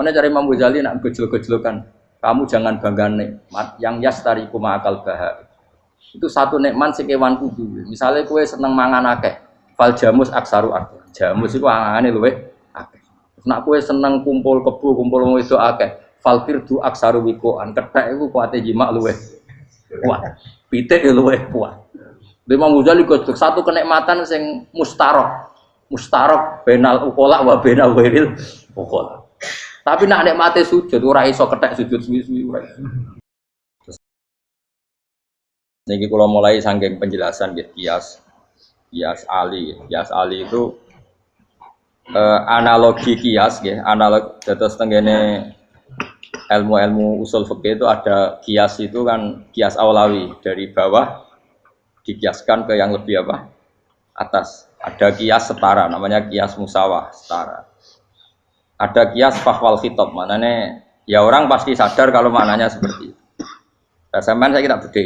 Mana cari Imam Ghazali nak gejol-gejolokan. Kamu jangan bangga nikmat yang yastariku ma'akal baha. Itu satu nikmat sing kewan kudu. Misale kowe seneng mangan akeh, fal jamus aksaru akeh. Jamus iku angane luwih akeh. Nek kowe seneng kumpul kebo, kumpul wong wedok akeh, fal firdu aksaru wikoan. Kethek iku kuwate jimak luwih kuat. Pitik ya luwih kuat. Imam Ghazali kok satu kenikmatan sing mustarok. Mustarok benal ukola wa benal wiril ukola. Tapi nak nikmate sujud ora iso kethek sujud suwi-suwi ora. Niki kula mulai saking penjelasan nggih kias ali. Kias ali itu analogi kias nggih, analog dados tengene ilmu-ilmu usul fikih itu ada kias itu kan kias aulawi dari bawah dikiaskan ke yang lebih apa? Atas. Ada kias setara namanya kias musawah setara. Ada kias fahwal khitab, maknanya ya orang pasti sadar kalau maknanya seperti itu. Sampean saya kira beda.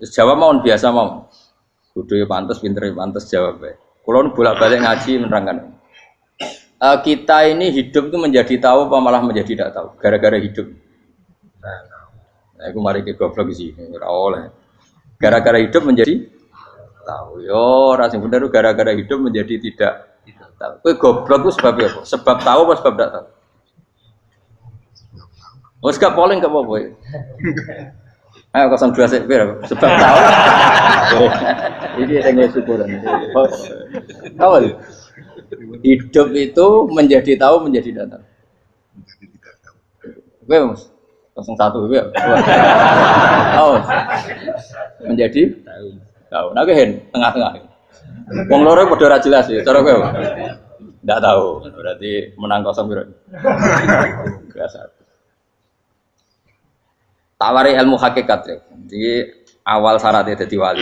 Jawab mau biasa mau. Kudu ya pantes, pinter ya pantes jawab ya. Kalau bolak-balik ngaji menerangkan. Kita ini hidup itu menjadi tahu apa malah menjadi tidak tahu gara-gara hidup. Nah, aku mari ke goblok sih, ora oleh. Gara-gara hidup menjadi tahu. Yo, rasa bener gara-gara hidup menjadi tidak tahu. Kowe goblok itu sebab apa? Sebab tahu apa sebab tidak tahu? Oh, gak polling gak apa-apa. Ayo 02 sik sebab tahu. Ini yang syukuran. Tahu. Hidup itu menjadi tahu menjadi tidak tahu. Kowe Mas 01 kowe. Oh. Menjadi tahu. Nah kowe tengah-tengah. Wong loro padha ora jelas ya, cara kowe. Ndak tahu. Berarti menang 0 piro. Biasa. Tawari ilmu hakikat ya. Jadi awal syaratnya jadi wali.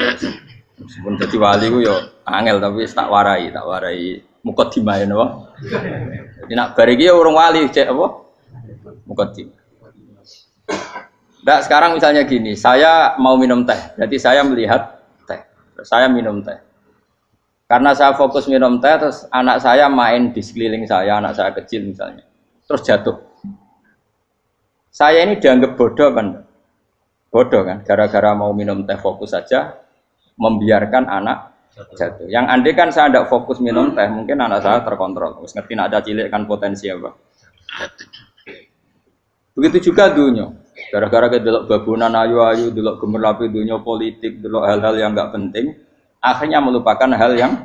Meskipun jadi wali ku yo angel tapi tak warai mukadimah ya napa. Jadi nak bar iki urung wali cek apa? Mukadimah. Ndak sekarang misalnya gini, saya mau minum teh. Jadi saya melihat teh. Saya minum teh. Karena saya fokus minum teh terus anak saya main di sekeliling saya, anak saya kecil misalnya. Terus jatuh. Saya ini dianggap bodoh kan? Bodoh kan? Gara-gara mau minum teh fokus saja, membiarkan anak jatuh. Yang andai kan saya tidak fokus minum teh, mungkin anak saya terkontrol. Terus ngerti nak ada cilik kan potensi apa? Begitu juga dunia. Gara-gara delok babunan ayu-ayu, delok gemerlapi dunia politik, delok hal-hal yang enggak penting, akhirnya melupakan hal yang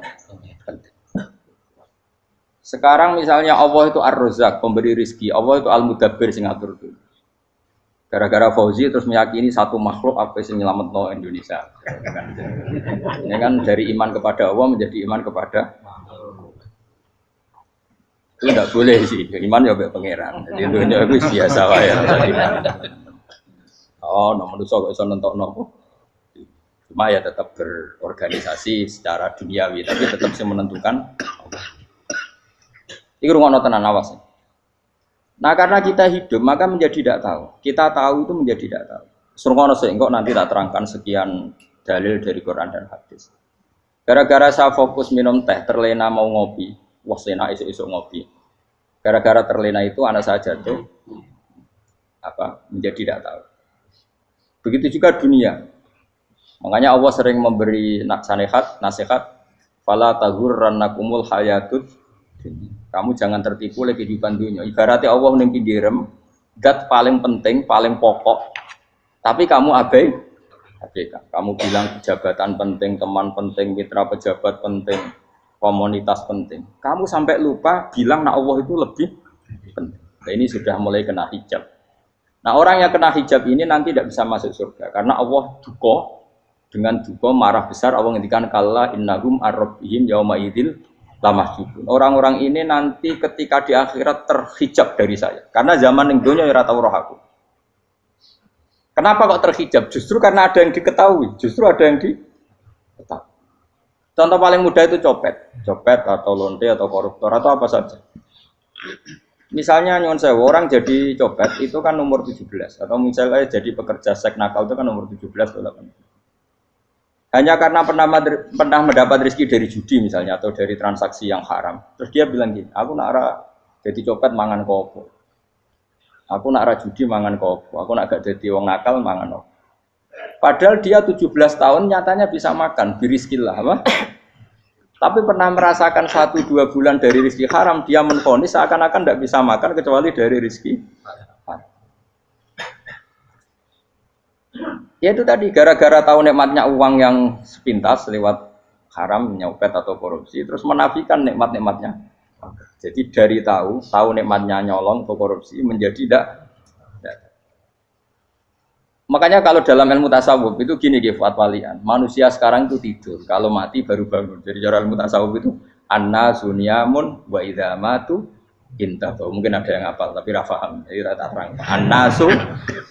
penting. Sekarang misalnya Allah itu Ar-Razzaq, pemberi rizki, Allah itu Al-Mudabbir sing ngatur dunia. Gara-gara Fauzi terus meyakini satu makhluk apa yang nyelametno Indonesia. Ini kan dari iman kepada Allah menjadi iman kepada itu tidak boleh sih. Iman ya be pangeran. Jadi dunia itu biasa wae. Oh, nomor manusia kok iso nentokno. Cuma ya tetap berorganisasi secara duniawi, tapi tetap sih menentukan. Iki rungono tenan awas. Nah karena kita hidup maka menjadi tidak tahu. Kita tahu itu menjadi tidak tahu. Surungono sehingga nanti tak terangkan sekian dalil dari Quran dan hadis. Gara-gara saya fokus minum teh, terlena mau ngopi, wah sena isu-isu ngopi. Gara-gara terlena itu anak saya jatuh, menjadi tidak tahu. Begitu juga dunia. Makanya Allah sering memberi nasihat, fala taghurrannakumul hayatud. Kamu jangan tertipu oleh kehidupan dunia. Ibaratnya Allah ning pinggirem, zat paling penting, paling pokok. Tapi kamu abaikan. Kamu bilang jabatan penting, teman penting, mitra pejabat penting, komunitas penting. Kamu sampai lupa bilang nah Allah itu lebih penting. Nah, ini sudah mulai kena hijab. Nah orang yang kena hijab ini nanti tidak bisa masuk surga karena Allah dengan duka marah besar. Allah ngendikan kalla innahum ar-rabbihim yauma idzil lamahjubun. Orang-orang ini nanti ketika di akhirat terhijab dari saya. Karena zaman yang dunia ora tau roh aku. Kenapa kok terhijab? Justru karena ada yang diketahui. Justru ada yang diketahui. Contoh paling mudah itu copet atau lonte atau koruptor atau apa saja. Misalnya nyuwun sewu orang jadi copet itu kan umur 17 atau misalnya jadi pekerja seks nakal itu kan umur 17 atau 18. Hanya karena pernah mendapat rezeki dari judi misalnya atau dari transaksi yang haram. Terus dia bilang gini, aku nak jadi copet mangan kopo. Aku nak ra judi mangan kopo, aku nak gak dadi wong nakal mangan opo. Padahal dia 17 tahun nyatanya bisa makan, biriskillah apa? Tapi pernah merasakan 1-2 bulan dari rezeki haram, dia menvonis seakan-akan tidak bisa makan kecuali dari rezeki haram. Ya itu tadi, gara-gara tahu nikmatnya uang yang sepintas lewat haram, nyopet atau korupsi, terus menafikan nikmat-nikmatnya. Jadi dari tahu nikmatnya nyolong atau korupsi menjadi tidak. Makanya kalau dalam ilmu tasawuf itu gini Fuad Walian, manusia sekarang itu tidur, kalau mati baru bangun. Jadi cara ilmu tasawuf itu annasu niyamun wa idza matu intabahu. Mungkin ada yang hafal tapi ra paham. Jadi rata terang. Annasu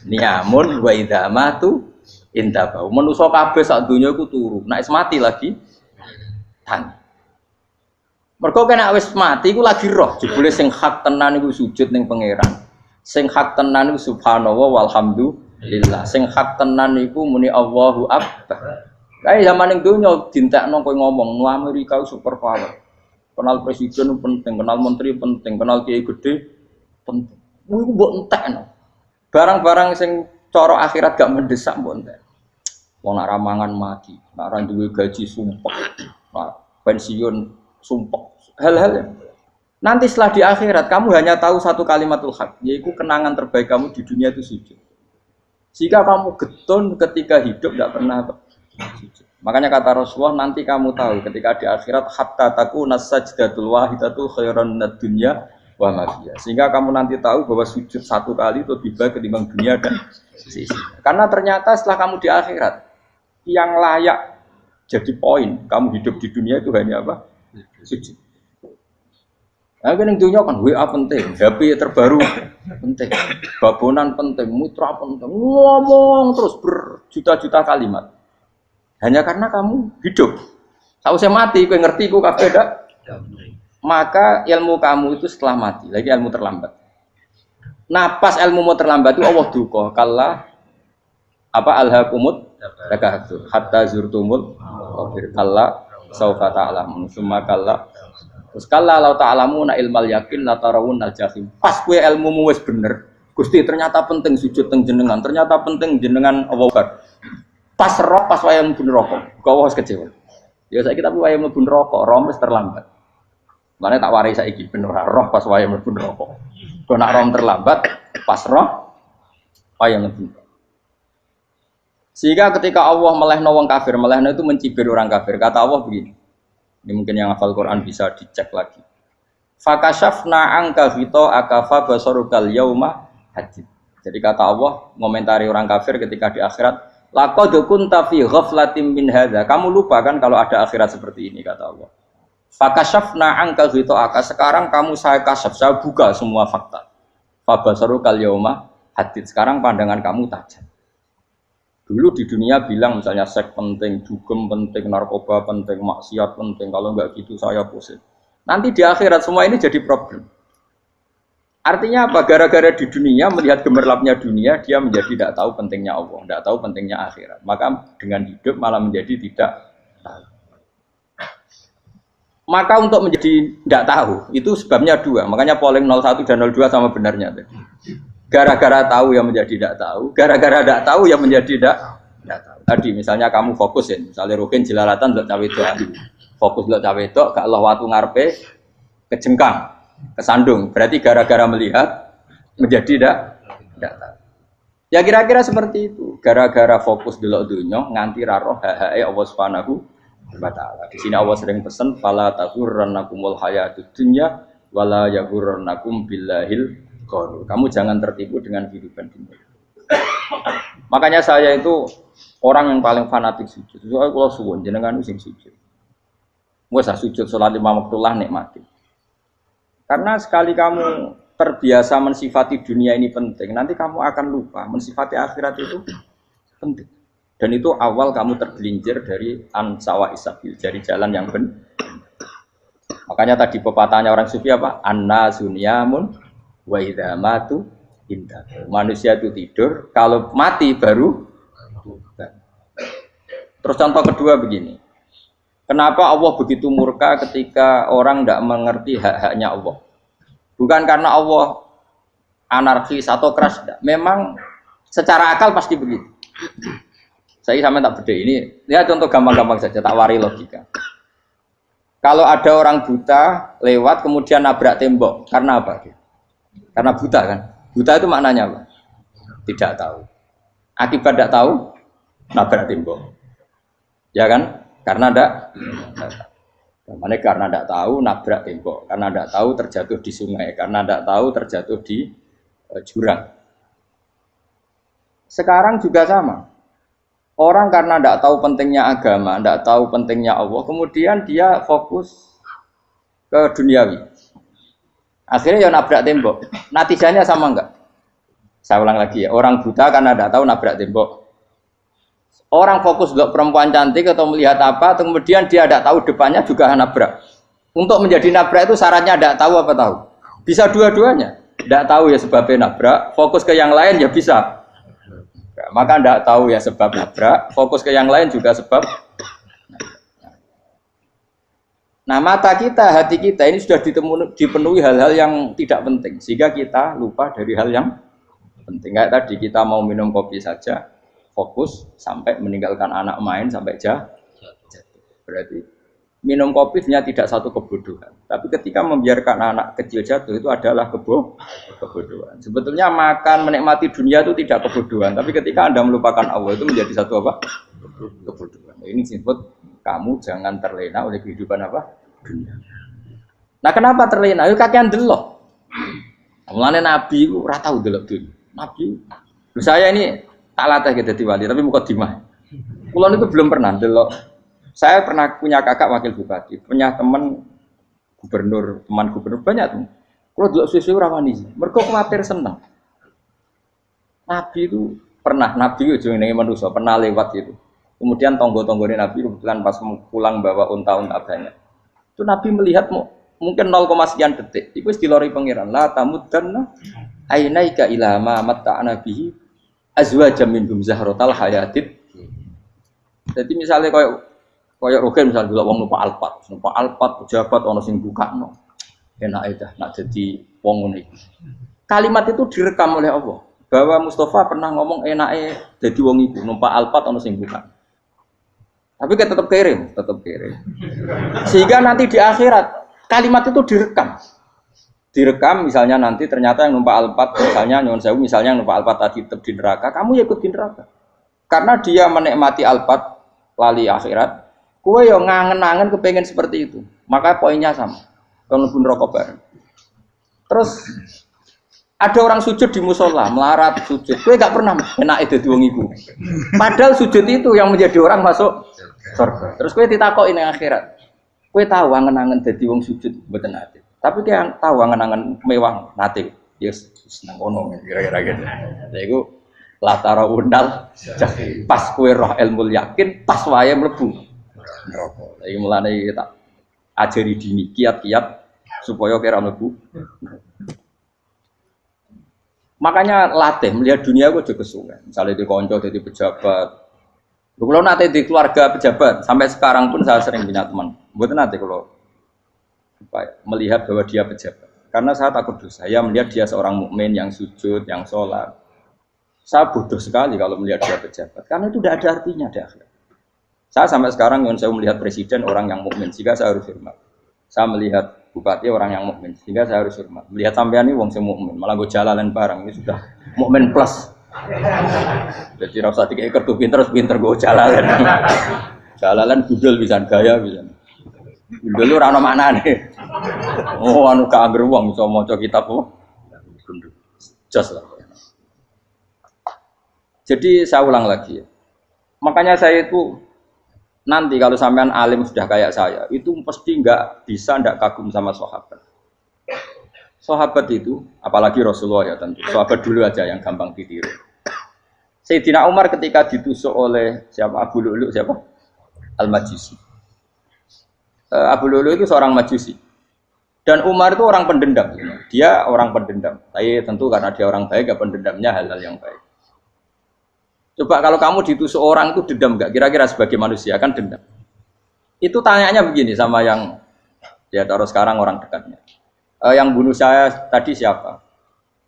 niyamun wa idza matu intabahu. Manusa kabeh sak donya iku turu, nek mati lagi tangi. Mergo kena wis mati iku lagi roh, jebule sing hak tenan iku sujud ning pangeran. Sing hak tenan iku subhanallah walhamdulillah. Sing hak tenan iku muni Allahu akbar. Kae zaman ning donya dintekno kowe ngomong, "Nu Amerika super power." Kenal presiden penting, kenal menteri penting, kenal kiai gede penting. Iku mbok entekno. Barang-barang sing cara akhirat gak mendesak mbok entek. Wong nak ramangan mati, nak ra duwe gaji sumpek, pensiun sumpah hal-hal yang nanti setelah di akhirat kamu hanya tahu satu kalimatul haq, yaitu kenangan terbaik kamu di dunia itu sujud. Jika kamu getun ketika hidup tidak pernah sujud. Makanya kata Rasulullah nanti kamu tahu ketika di akhirat hatta takuna sajdatul wahidatu khairan minad dunya wa ma fiha. Sehingga kamu nanti tahu bahwa sujud satu kali itu lebih baik ketimbang dunia dan sisi. Karena ternyata setelah kamu di akhirat yang layak jadi poin kamu hidup di dunia itu hanya apa? Sujud. Nah, kan yang dunia kan WA penting, HP terbaru penting, babonan penting, mitra penting, ngomong terus berjuta-juta kalimat. Hanya karena kamu hidup. Tahu saya mati, kau ngerti, kau kabeh dak. Maka ilmu kamu itu setelah mati, lagi ilmu terlambat. Nah, pas ilmu mau terlambat itu Allah duka, kalla apa alhaqumut takatsur hatta zurtumul qabir kalla saufa ta'lamun summa kalla terus kalla law ta'lamuna ilmal yakin la tarawun al jahim. Pas kowe ilmumu wis bener Gusti ternyata penting sujud teng jenengan, ternyata penting jenengan Allah Akbar. Pas roh pas wayang mlebu neraka kok wis kecewa ya saiki tapi wayang mlebu neraka roh wis terlambat mane tak warai saiki ben ora roh pas wayang mlebu neraka kok nak roh terlambat pas roh wayang mlebu. Sehingga ketika Allah melehno wong kafir, melehno itu mencibir orang kafir. Kata Allah begini. Ini mungkin yang hafal Quran bisa dicek lagi. Fakashafna anka ghita'aka fa basarukal yauma hadid. Jadi kata Allah ngomentari orang kafir ketika di akhirat, laqad kunta fi ghaflatin min hadza. Kamu lupa kan kalau ada akhirat seperti ini kata Allah. Fakashafna anka ghita'aka. Sekarang kamu saya kasaf, saya buka semua fakta. Fa basarukal yauma hadid. Sekarang pandangan kamu tajam. Dulu di dunia bilang misalnya seks penting, dugem penting, narkoba penting, maksiat penting. Kalau enggak gitu saya pusing. Nanti di akhirat semua ini jadi problem. Artinya apa? Gara-gara di dunia melihat gemerlapnya dunia, dia menjadi tidak tahu pentingnya Allah, tidak tahu pentingnya akhirat. Maka dengan hidup malah menjadi tidak tahu. Maka untuk menjadi tidak tahu itu sebabnya dua. Makanya polling 01 dan 02 sama benarnya tadi. Gara-gara tahu yang menjadi tidak tahu, gara-gara tidak tahu yang menjadi tidak tahu. Tadi misalnya kamu fokusin, misalnya Rukin jelalatan untuk cawe itu, fokus untuk cawe itu, gak Allah waktu ngarepe kejengkang, kesandung. Berarti gara-gara melihat menjadi tidak tahu. Ya kira-kira seperti itu. Gara-gara fokus delok dunya nganti raro hahae Allah Subhanahu wa taala. Di sini Allah sering pesan fala taghurrannakumul hayatud dunya wala yaghurrannakum billahil ghurur. Kamu jangan tertipu dengan kehidupan dunia. Makanya saya itu orang yang paling fanatik sujud. Soalnya kalau suwun jenengan sing sujud. Wes sujud salat 5 waktu lah nikmati. Karena sekali kamu terbiasa mensifati dunia ini penting, nanti kamu akan lupa mensifati akhirat itu penting. Dan itu awal kamu tergelincir dari ansawa isabil, dari jalan yang benar. Makanya tadi pepatahnya orang sufi apa? An-nasunyamun wa idza matu indah. Manusia itu tidur, kalau mati baru. Terus contoh kedua begini. Kenapa Allah begitu murka ketika orang tidak mengerti hak-haknya Allah? Bukan karena Allah anarkis atau keras. Memang secara akal pasti begitu. Saya sampai tak beda ini. Lihat contoh gampang-gampang saja, tak wari logika. Kalau ada orang buta lewat kemudian nabrak tembok, karena apa? Karena buta kan? Buta itu maknanya apa? Tidak tahu. Akibat tidak tahu, nabrak tembok. Ya kan? Karena tidak karena tidak tahu nabrak tembok, karena tidak tahu terjatuh di sungai, karena tidak tahu terjatuh di jurang. Sekarang juga sama. Orang karena tidak tahu pentingnya agama, tidak tahu pentingnya Allah, kemudian dia fokus ke duniawi. Akhirnya ya nabrak tembok. Natijanya sama enggak? Saya ulang lagi ya. Orang buta karena tidak tahu nabrak tembok. Orang fokus untuk perempuan cantik atau melihat apa, kemudian dia tidak tahu depannya juga nabrak. Untuk menjadi nabrak itu syaratnya tidak tahu apa tahu? Bisa dua-duanya. Tidak tahu ya sebabnya nabrak, fokus ke yang lain ya bisa. Maka tidak tahu ya sebab nabrak, fokus ke yang lain juga sebab. Nah mata kita, hati kita ini sudah dipenuhi hal-hal yang tidak penting, sehingga kita lupa dari hal yang penting. Kayak tadi kita mau minum kopi saja, fokus sampai meninggalkan anak main sampai jatuh. Berarti minum kopi sebenarnya tidak satu kebodohan, tapi ketika membiarkan anak kecil jatuh itu adalah kebodohan. Sebetulnya makan menikmati dunia itu tidak kebodohan, tapi ketika Anda melupakan Allah itu menjadi satu apa? Kebodohan. Ini disebut kamu jangan terlena oleh kehidupan apa? Dunia. Nah kenapa terlena? Itu kakean delok. Mulane Nabi itu ora tau delok dunia. Nabi, saya ini tak latih gitu wali, tapi mukadimah. Kulon itu belum pernah delok. Saya pernah punya kakak wakil bupati, punya teman gubernur, banyak tuh. Kalau dulu susu rawani, mereka khawatir senang. Nabi itu pernah, Nabi itu yang manusia pernah lewat itu. Kemudian tonggo-tonggonya Nabi kebetulan pas pulang bawa unta-unta banyak. Itu Nabi melihat mungkin 0, sekian detik. Itu dilori pangeran. La tamuddanna ainaika ila ma matta'na bihi azwajam minhum zahratal hayatid. Jadi misalnya kayak Rogen misalnya dulu wong numpak Alphard pejabat ono sing bukakno. Enak aja nak jadi wong ngono iki. Kalimat itu direkam oleh Allah bahwa Mustafa pernah ngomong enake dadi wong iku numpak Alphard ono sing buka. Tapi kan tetap kirim. Sehingga nanti di akhirat kalimat itu direkam. Direkam misalnya nanti ternyata yang numpak Alphard misalnya nyuwun sewu misalnya yang numpak Alphard tadi tetap di neraka, kamu ya ikut di neraka. Karena dia menikmati Alphard lali akhirat. Kowe yo ngangen-angen kepengen seperti itu. Maka poinnya sama. Kalau pun rokok bareng. Terus ada orang sujud di musola, melarat sujud. Kowe gak pernah enak itu wong iku. Padahal sujud itu yang menjadi orang masuk surga. Terus kowe ditakoki ning akhirat. Kowe tahu angen-angen dadi wong sujud mboten nate. Tapi kowe tahu angen-angen mewah nate. Yes, seneng ngono kira-kira gitu. Lha iku latara undal pas kowe roh ilmu yakin pas wae mlebu neraka. Iki mulane tak ajari dini kiat-kiat supaya kira mlebu. Makanya latih melihat dunia kok juga kesuwen. Misalnya di konco jadi pejabat. Kalau nanti di keluarga pejabat sampai sekarang pun saya sering punya teman. Buat nanti kalau melihat bahwa dia pejabat. Karena saya takut dosa. Saya melihat dia seorang mukmin yang sujud, yang sholat. Saya bodoh sekali kalau melihat dia pejabat. Karena itu tidak ada artinya di akhirat. Saya sampai sekarang yang saya melihat presiden orang yang mukmin, sehingga saya harus hormat. Saya melihat bupati orang yang mukmin, sehingga saya harus hormat. Melihat sampean ini wong sing mukmin, malah gue jalalan barang ini sudah mukmin plus. Jadi rasa tiga ekor tuh pinter gue jalalan. Jalalan budal bisa gaya bisa. Budal lu rano mana nih? Oh anu kager wong bisa maca kitab kok. Just lah. Jadi saya ulang lagi ya. Makanya saya itu nanti kalau sampean alim sudah kayak saya, itu pasti nggak kagum sama sahabat. Sahabat itu, apalagi Rasulullah ya tentu. Sahabat dulu aja yang gampang ditiru. Sayyidina Umar ketika ditusuk oleh siapa? Abu Lu'lu siapa? Al-Majusi. Abu Lu'lu itu seorang Majusi. Dan Umar itu orang pendendam. Dia orang pendendam. Tapi tentu karena dia orang baik, ya pendendamnya hal-hal yang baik. Coba kalau kamu ditusuk orang itu dendam nggak? Kira-kira sebagai manusia kan dendam. Itu tanyanya begini sama yang ya taruh sekarang orang dekatnya. Yang bunuh saya tadi siapa?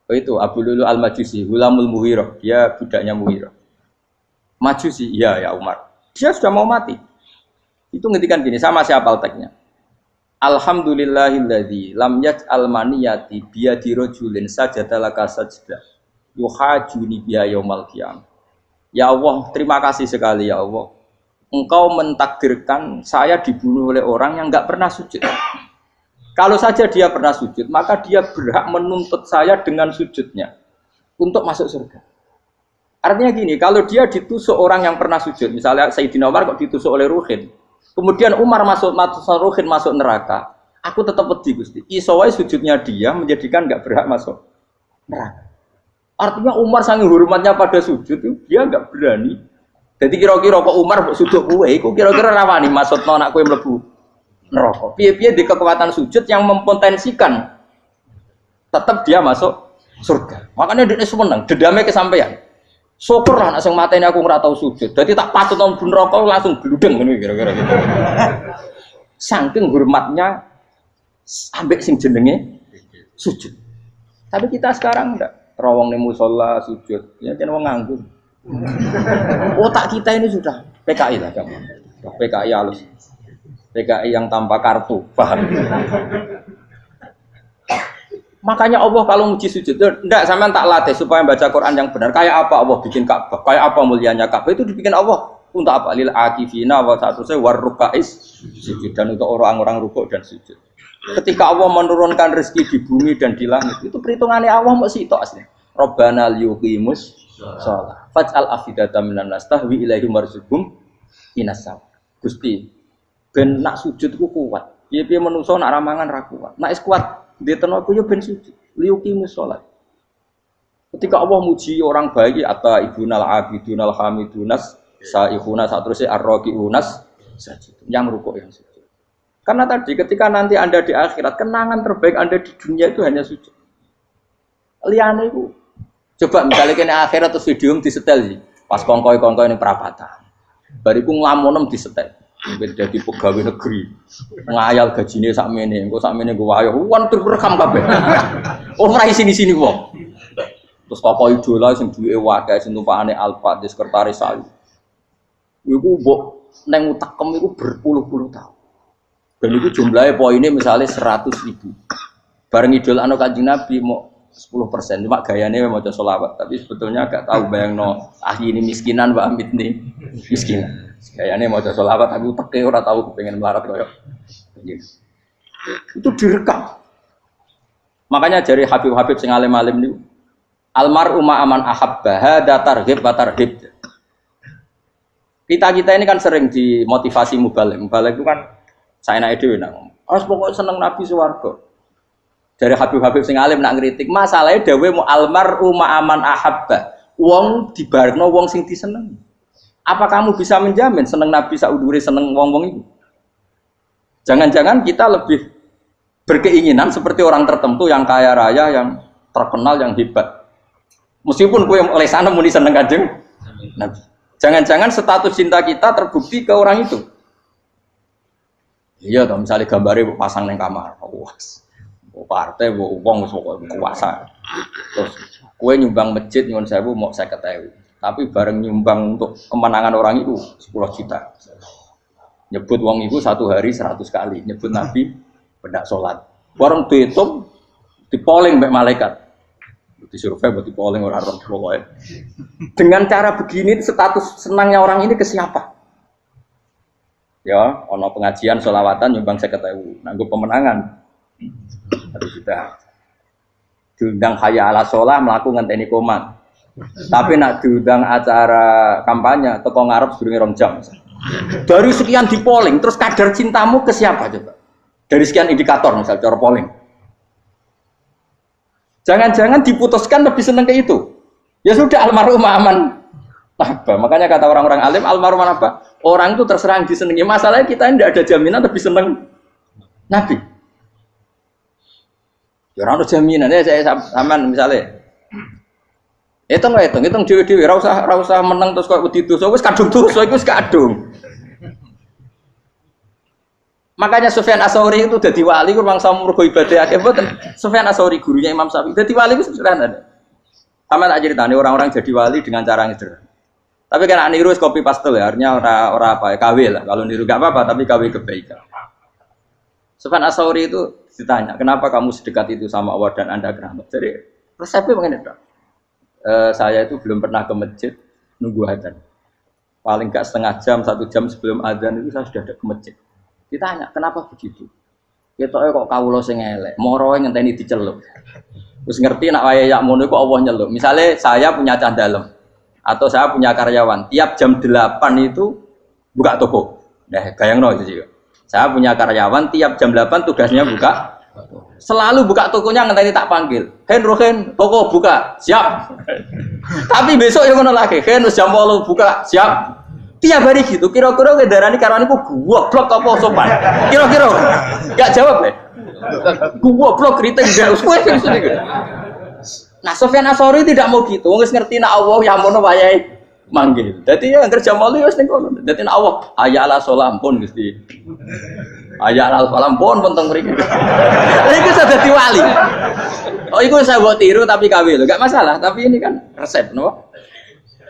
Oh itu Abu Lulu Al-Majusi, Gulamul Mughirah, dia budaknya Mughirah. Majusi, iya ya Umar. Dia sudah mau mati. Itu ngetikan gini, sama siapa teksnya. Alhamdulillahilladzi lam yaj'al maniyati biyadi rajulin sajadalaka sajdah yuhajuni biya yaumal qiyamah. Ya Allah, terima kasih sekali ya Allah. Engkau mentakdirkan saya dibunuh oleh orang yang enggak pernah sujud. Kalau saja dia pernah sujud, maka dia berhak menuntut saya dengan sujudnya untuk masuk surga. Artinya gini, kalau dia ditusuk orang yang pernah sujud, misalnya Sayyidina Umar kok ditusuk oleh Ruhin, kemudian Umar masuk Ruhin masuk neraka, aku tetap pedih Gusti. Isowai sujudnya dia menjadikan enggak berhak masuk neraka. Artinya Umar sangat hormatnya pada sujud, dia enggak berani. Jadi kira-kira kok Umar sujud kue, kok kira-kira rawani maksud anak kue mlebu neraka. Piye-piye di kekuatan sujud yang mempotensikan tetap dia masuk surga. Makanya dia seneng, dedame kesampaian. Syukur lah nek sing mateni aku ora tau sujud. Dadi tak patut nang neraka langsung gludeng ngene kira-kira gitu. Saking hormatnya ambek sing jenenge sujud. Tapi kita sekarang enggak rawong ning musala sujud, ya jeneng wong nganggur. Otak kita ini sudah PKI lah kamu. PKI halus. PKI yang tanpa kartu, paham? Makanya Allah kalau muji sujud, enggak sampean tak latih supaya baca Quran yang benar. Kayak apa Allah bikin Ka'bah? Kayak apa mulianya Ka'bah? Itu dibikin Allah untuk apa? Lil akifina wa satusai warrukais sujud, dan untuk orang-orang rukuk dan sujud. Ketika Allah menurunkan rezeki di bumi dan di langit, itu perhitungannya Allah masih itu asli. Rabbana liyuqimus shalah faj'al afidatan minan nas tahwi ilaihim warzuqhum inasam. Gusti ben nak sujud ku kuat, piye-piye menungso nak ramangan ra kuat, nak is kuat di tenaga yo ben sujud liyuqimus shalah. Ketika Allah muji orang baik, atta ibunal abidunal hamidunas saihuna satruse arraqiunas sajid, yang rukuk yang sujud. Karena tadi ketika nanti Anda di akhirat, kenangan terbaik Anda di dunia itu hanya sujud. Liyane iku coba misalnya kene akhirat terus video disetel sih, pas kongkoi ini perapatan, bariku ngelamonem disetel, beda di pegawai negeri, ngayal gajinya sakmene, engko sakmene gue ayo, wan terekam kabeh, oh rai sini wong, terus toko idola sing duwe wae sing tumpakane Alfa di sekretaris saya, iku mbok neng utakem iku berpuluh-puluh tahun, dan itu jumlahnya poinnya misalnya 100.000, bareng idol anu Kanjeng Nabi mau 10%, cuma gayanya mau coba sholawat, tapi sebetulnya agak tahu bayang ini miskinan, Mbak Amit nih miskinan. Gayanya mau coba sholawat, aku teke ora tahu pengen melarat koyo. Itu direkam. Makanya dari Habib sing alim-alim niku, almaru ma'aman ahabba hada targhib wa tarhib. Kita ini kan sering dimotivasi mubalek. Mubalek itu kan saya naik dhewe nang. Harus pokoknya seneng Nabi swarga. Dari Habib sing alim nak ngritik, masalahnya dawe mu almaru ma'aman ahabba. Wong dibarengno wong sing diseneng. Apa kamu bisa menjamin seneng Nabi saudure seneng wong-wong itu? Jangan-jangan kita lebih berkeinginan seperti orang tertentu yang kaya raya, yang terkenal, yang hebat. Meskipun kowe oleh sana muni seneng Kanjeng Nabi. Jangan-jangan status cinta kita terbukti ke orang itu. Iya toh, misalnya gambare pasang nang kamar. Partai wong kuasa. Terus kue nyumbang masjid nyuwun sewu mau 50.000. Tapi bareng nyumbang untuk kemenangan orang itu 10 juta. Nyebut wong itu satu hari 100 kali, nyebut Nabi pendak salat. Bareng diitung dipoling mbek malaikat. Disurvei buat dipoling orang pokoke. Dengan cara begini status senangnya orang ini ke siapa? Ya, ono pengajian sholawatan nyumbang 50.000. Nanggo pemenangan. Harus kita diundang hayya ala sholah melaku ngenteni komat, tapi nak diundang acara kampanye teko ngarep sedurunge 2 jam. Dari sekian di polling, terus kadar cintamu ke siapa coba? Dari sekian indikator misal cara polling. Jangan-jangan diputuskan lebih seneng ke itu. Ya sudah almarhum aman. Apa? Makanya kata orang-orang alim almarhum apa? Orang itu terserah disenangi. Masalahnya kita tidak ada jaminan lebih seneng Nabi. Ya ora ono jaminan ya saya sampean misale. Hitung dhewe-dhewe ora usah meneng terus kok wedi dosa wis kadung dosa iku wis kadung. Makanya Sufyan Ats-Tsauri itu dadi wali ku mangsa mergo ibadah akeh mboten. Sufyan Ats-Tsauri gurunya Imam Syafi'i. Dadi wali ku sederhana. Sama tak ceritane orang-orang jadi wali dengan cara yang sederhana. Tapi kan niru copy paste ya, artinya ora apa ya, KW lah. Kalau niru gak apa-apa, tapi KW kebaikan. Sufyan Ats-Tsauri itu ditanya, kenapa kamu sedekat itu sama Allah dan Anda keramat? Jadi resepnya begini dok. Saya itu belum pernah ke masjid nunggu adzan. Paling gak setengah jam, 1 jam sebelum adzan itu saya sudah ada ke masjid. Ditanya, kenapa begitu? Ketoknya kok kawula sing elek, moro ngenteni dicelup. Terus ngerti nak waya yak mono kok Allah nyelup. Misalnya saya punya cah dalem atau saya punya karyawan, tiap jam 8 itu buka toko. Nah, bayangno itu juga. Saya punya karyawan tiap jam 8 tugasnya buka. Selalu buka tokonya ngenteni tak panggil. Rohen, toko buka, siap. Tapi besok yang ngono lagi, wis jam 8 buka, siap. Tiap hari gitu, kira-kira ngedarani karwaniku goblok apa sopan? Kira-kira gak jawab deh. Goblok kritik gak usah gitu. Nah, Sufyan Ats-Tsauri tidak mau gitu. Wis ngerti nek Allah ya mono wayahe manggil. Dadi ya kerja malu wis ning kono. Dadi nek Allah hayya ala sholam pun Gusti. Hayya ala sholam pun teng mriki. Lha iku sudah dadi wali. Oh, iku saya buat tiru tapi KW lho, gak masalah. Tapi ini kan resep, no?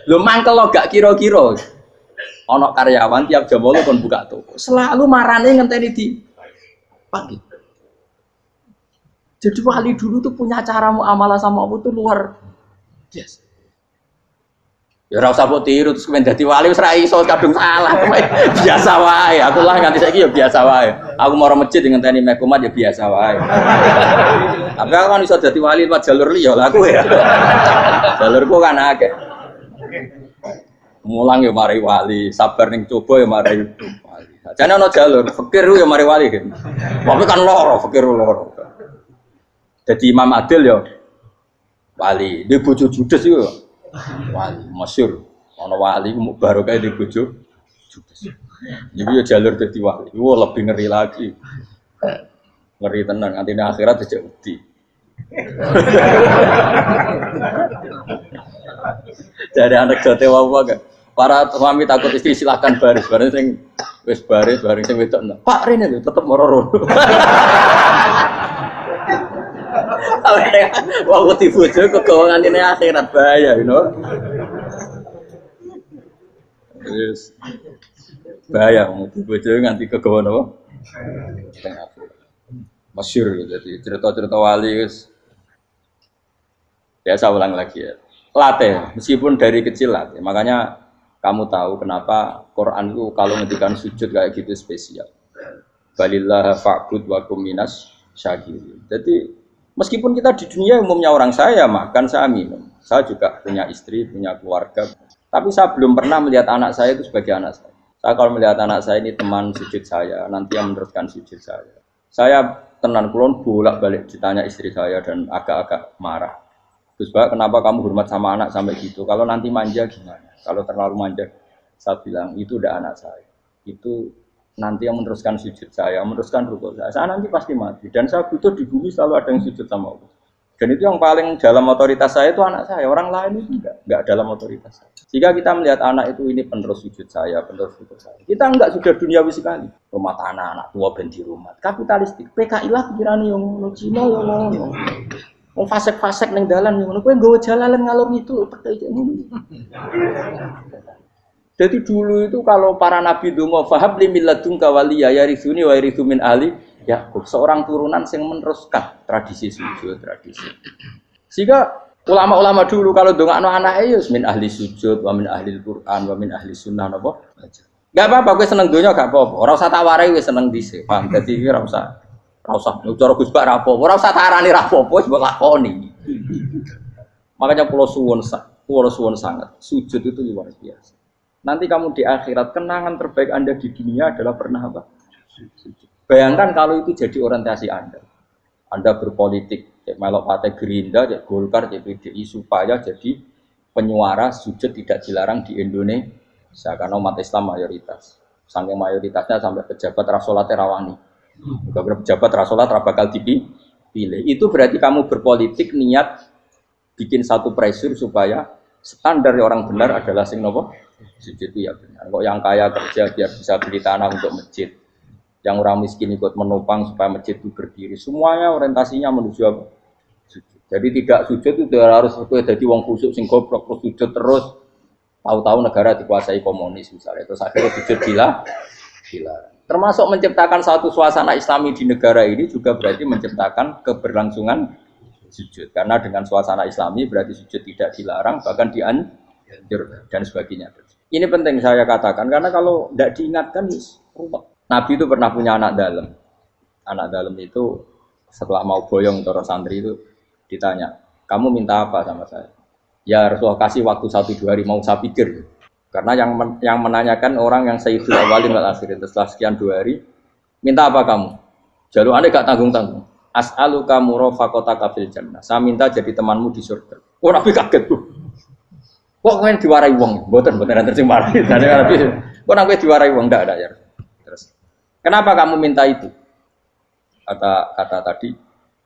Lho mangkel lo gak kira-kira. Ono karyawan tiap jam 8 kon buka toko. Selalu marane ngenteni di pagi. Jadi wali dulu tuh punya cara muamalah sama Allah tuh luar biasa. Ya ora usah mbok tiru terus kemen dadi wali wis ra iso kadung salah. Biasa wae. Aku lah nganti saiki ya biasa wae. Aku mau masjid ngenteni mek kumat ya biasa wae. Tapi aku kan iso dadi wali lewat jalur liya lah aku ya. Jalurku kan akeh. Mulang ya mari wali, sabar ning coba ya mari wali. Jane ana jalur fikir ya mari wali kan. Tapi kan loro, fikir loro. Jadi Imam Adil ya wali, di bojo judes iku wali masyhur. Ana wali barokah di bojo judes. Iki ya jalur dadi wali. Wah lebih ngeri lagi. Ngeri tenan nganti akhirat aja wedi. Jadi anak jote wae gak. Para suami takut istri silakan baris, bareng sing wis baris, bareng sing wedok. Pak rene lho tetep moro-moro. Wah, wedi bojo kegawangan ini akhirat bahaya, you know. Yes. Bahaya wedi bojo nganti kegawan apa? Masyhur jadi cerita-cerita wali guys. Biasa ulang lagi ya. Latih, meskipun dari kecil latih. Makanya kamu tahu kenapa Quran itu kalau ngendikan sujud kayak gitu spesial. Balillah fa'bud wa kum minas syakirin. Jadi meskipun kita di dunia umumnya orang saya makan, saya minum. Saya juga punya istri, punya keluarga. Tapi saya belum pernah melihat anak saya itu sebagai anak saya. Saya kalau melihat anak saya ini teman sujud saya, nanti yang meneruskan sujud saya. Saya tenan kulon bolak-balik ditanya istri saya dan agak-agak marah. Terus Pak, kenapa kamu hormat sama anak sampai gitu? Kalau nanti manja gimana? Kalau terlalu manja, saya bilang itu udah anak saya. Itu nanti yang meneruskan sujud saya, meneruskan rukuk saya. Saya nanti pasti mati. Dan saya butuh di bumi selalu ada yang sujud sama Allah. Dan itu yang paling dalam otoritas saya itu anak saya. Orang lain itu enggak dalam otoritas saya. Jika kita melihat anak itu ini penerus sujud saya, penerus rukuk saya. Kita enggak sudah duniawi sekali. Rumah tanah, anak tua ben di rumah. Kapitalistik. PKI lah pikiran yang ngono Cina yang ngono. Wong fasek-fasek ning dalan ngono kowe nggawa jalalan ngalor itu percaya ngono. Jadi dulu itu kalau para nabi donga fahab li milladunka waliya yarithuni wa yarithu min ahli Yakub, seorang turunan yang meneruskan tradisi sujud, tradisi. Sehingga ulama-ulama dulu kalau dongakno anake ya min ahli sujud, wa min ahli Al-Qur'an, wa min ahli sunnah napa. Enggak apa-apa kowe seneng donya gak apa-apa. Ora usah tak warai wis seneng dhisik. Paham? Dadi iki ora usah cara Gus Bak ra apa, ora usah tarani ra apa, wis mbok lakoni. Makanya kula suwun sangat, sujud itu luar biasa. Nanti kamu di akhirat kenangan terbaik Anda di dunia adalah pernah apa? Sujud. Bayangkan kalau itu jadi orientasi Anda. Anda berpolitik, cek melok partai Gerindra, cek Golkar, cek PDI supaya jadi penyuara sujud tidak dilarang di Indonesia karena umat Islam mayoritas. Saking mayoritasnya sampai pejabat rasolat rawani. Juga pejabat rasolat bakal dipilih. Itu berarti kamu berpolitik niat bikin satu pressure supaya standar orang benar adalah sing nopo sujud itu ya benar. Kok yang kaya kerja biar bisa beli tanah untuk masjid. yang orang miskin ikut menopang supaya masjid itu berdiri. Semuanya orientasinya menuju apa? Sujud. Jadi tidak sujud itu harus jadi wong khusyuk sing goblok terus sujud terus. Tahu-tahu negara dikuasai komunis misalnya. Terus akhirnya sujud dilarang. Termasuk menciptakan satu suasana Islami di negara ini juga berarti menciptakan keberlangsungan sujud. Karena dengan suasana Islami berarti sujud tidak dilarang bahkan dianjur dan sebagainya. Ini penting saya katakan karena kalau tidak diingatkan ruwet. Nabi itu pernah punya anak dalam. Anak dalam itu setelah mau boyong terus santri itu ditanya, kamu minta apa sama saya? Ya Rasulullah kasih waktu 1-2 hari mau saya pikir. Karena yang menanyakan orang yang sayyidul awalin wal akhirin setelah sekian 2 hari, minta apa kamu? Jalur Anda gak tanggung-tanggung. As'aluka murafaqataka fil jannah. Saya minta jadi temanmu di surga. Oh Nabi kaget tuh. Kok kalian diwarai wong? Mboten terjemah marahi. Kok Nabi diwarai wong ndak ada ya. Terus kenapa kamu minta itu? Kata tadi,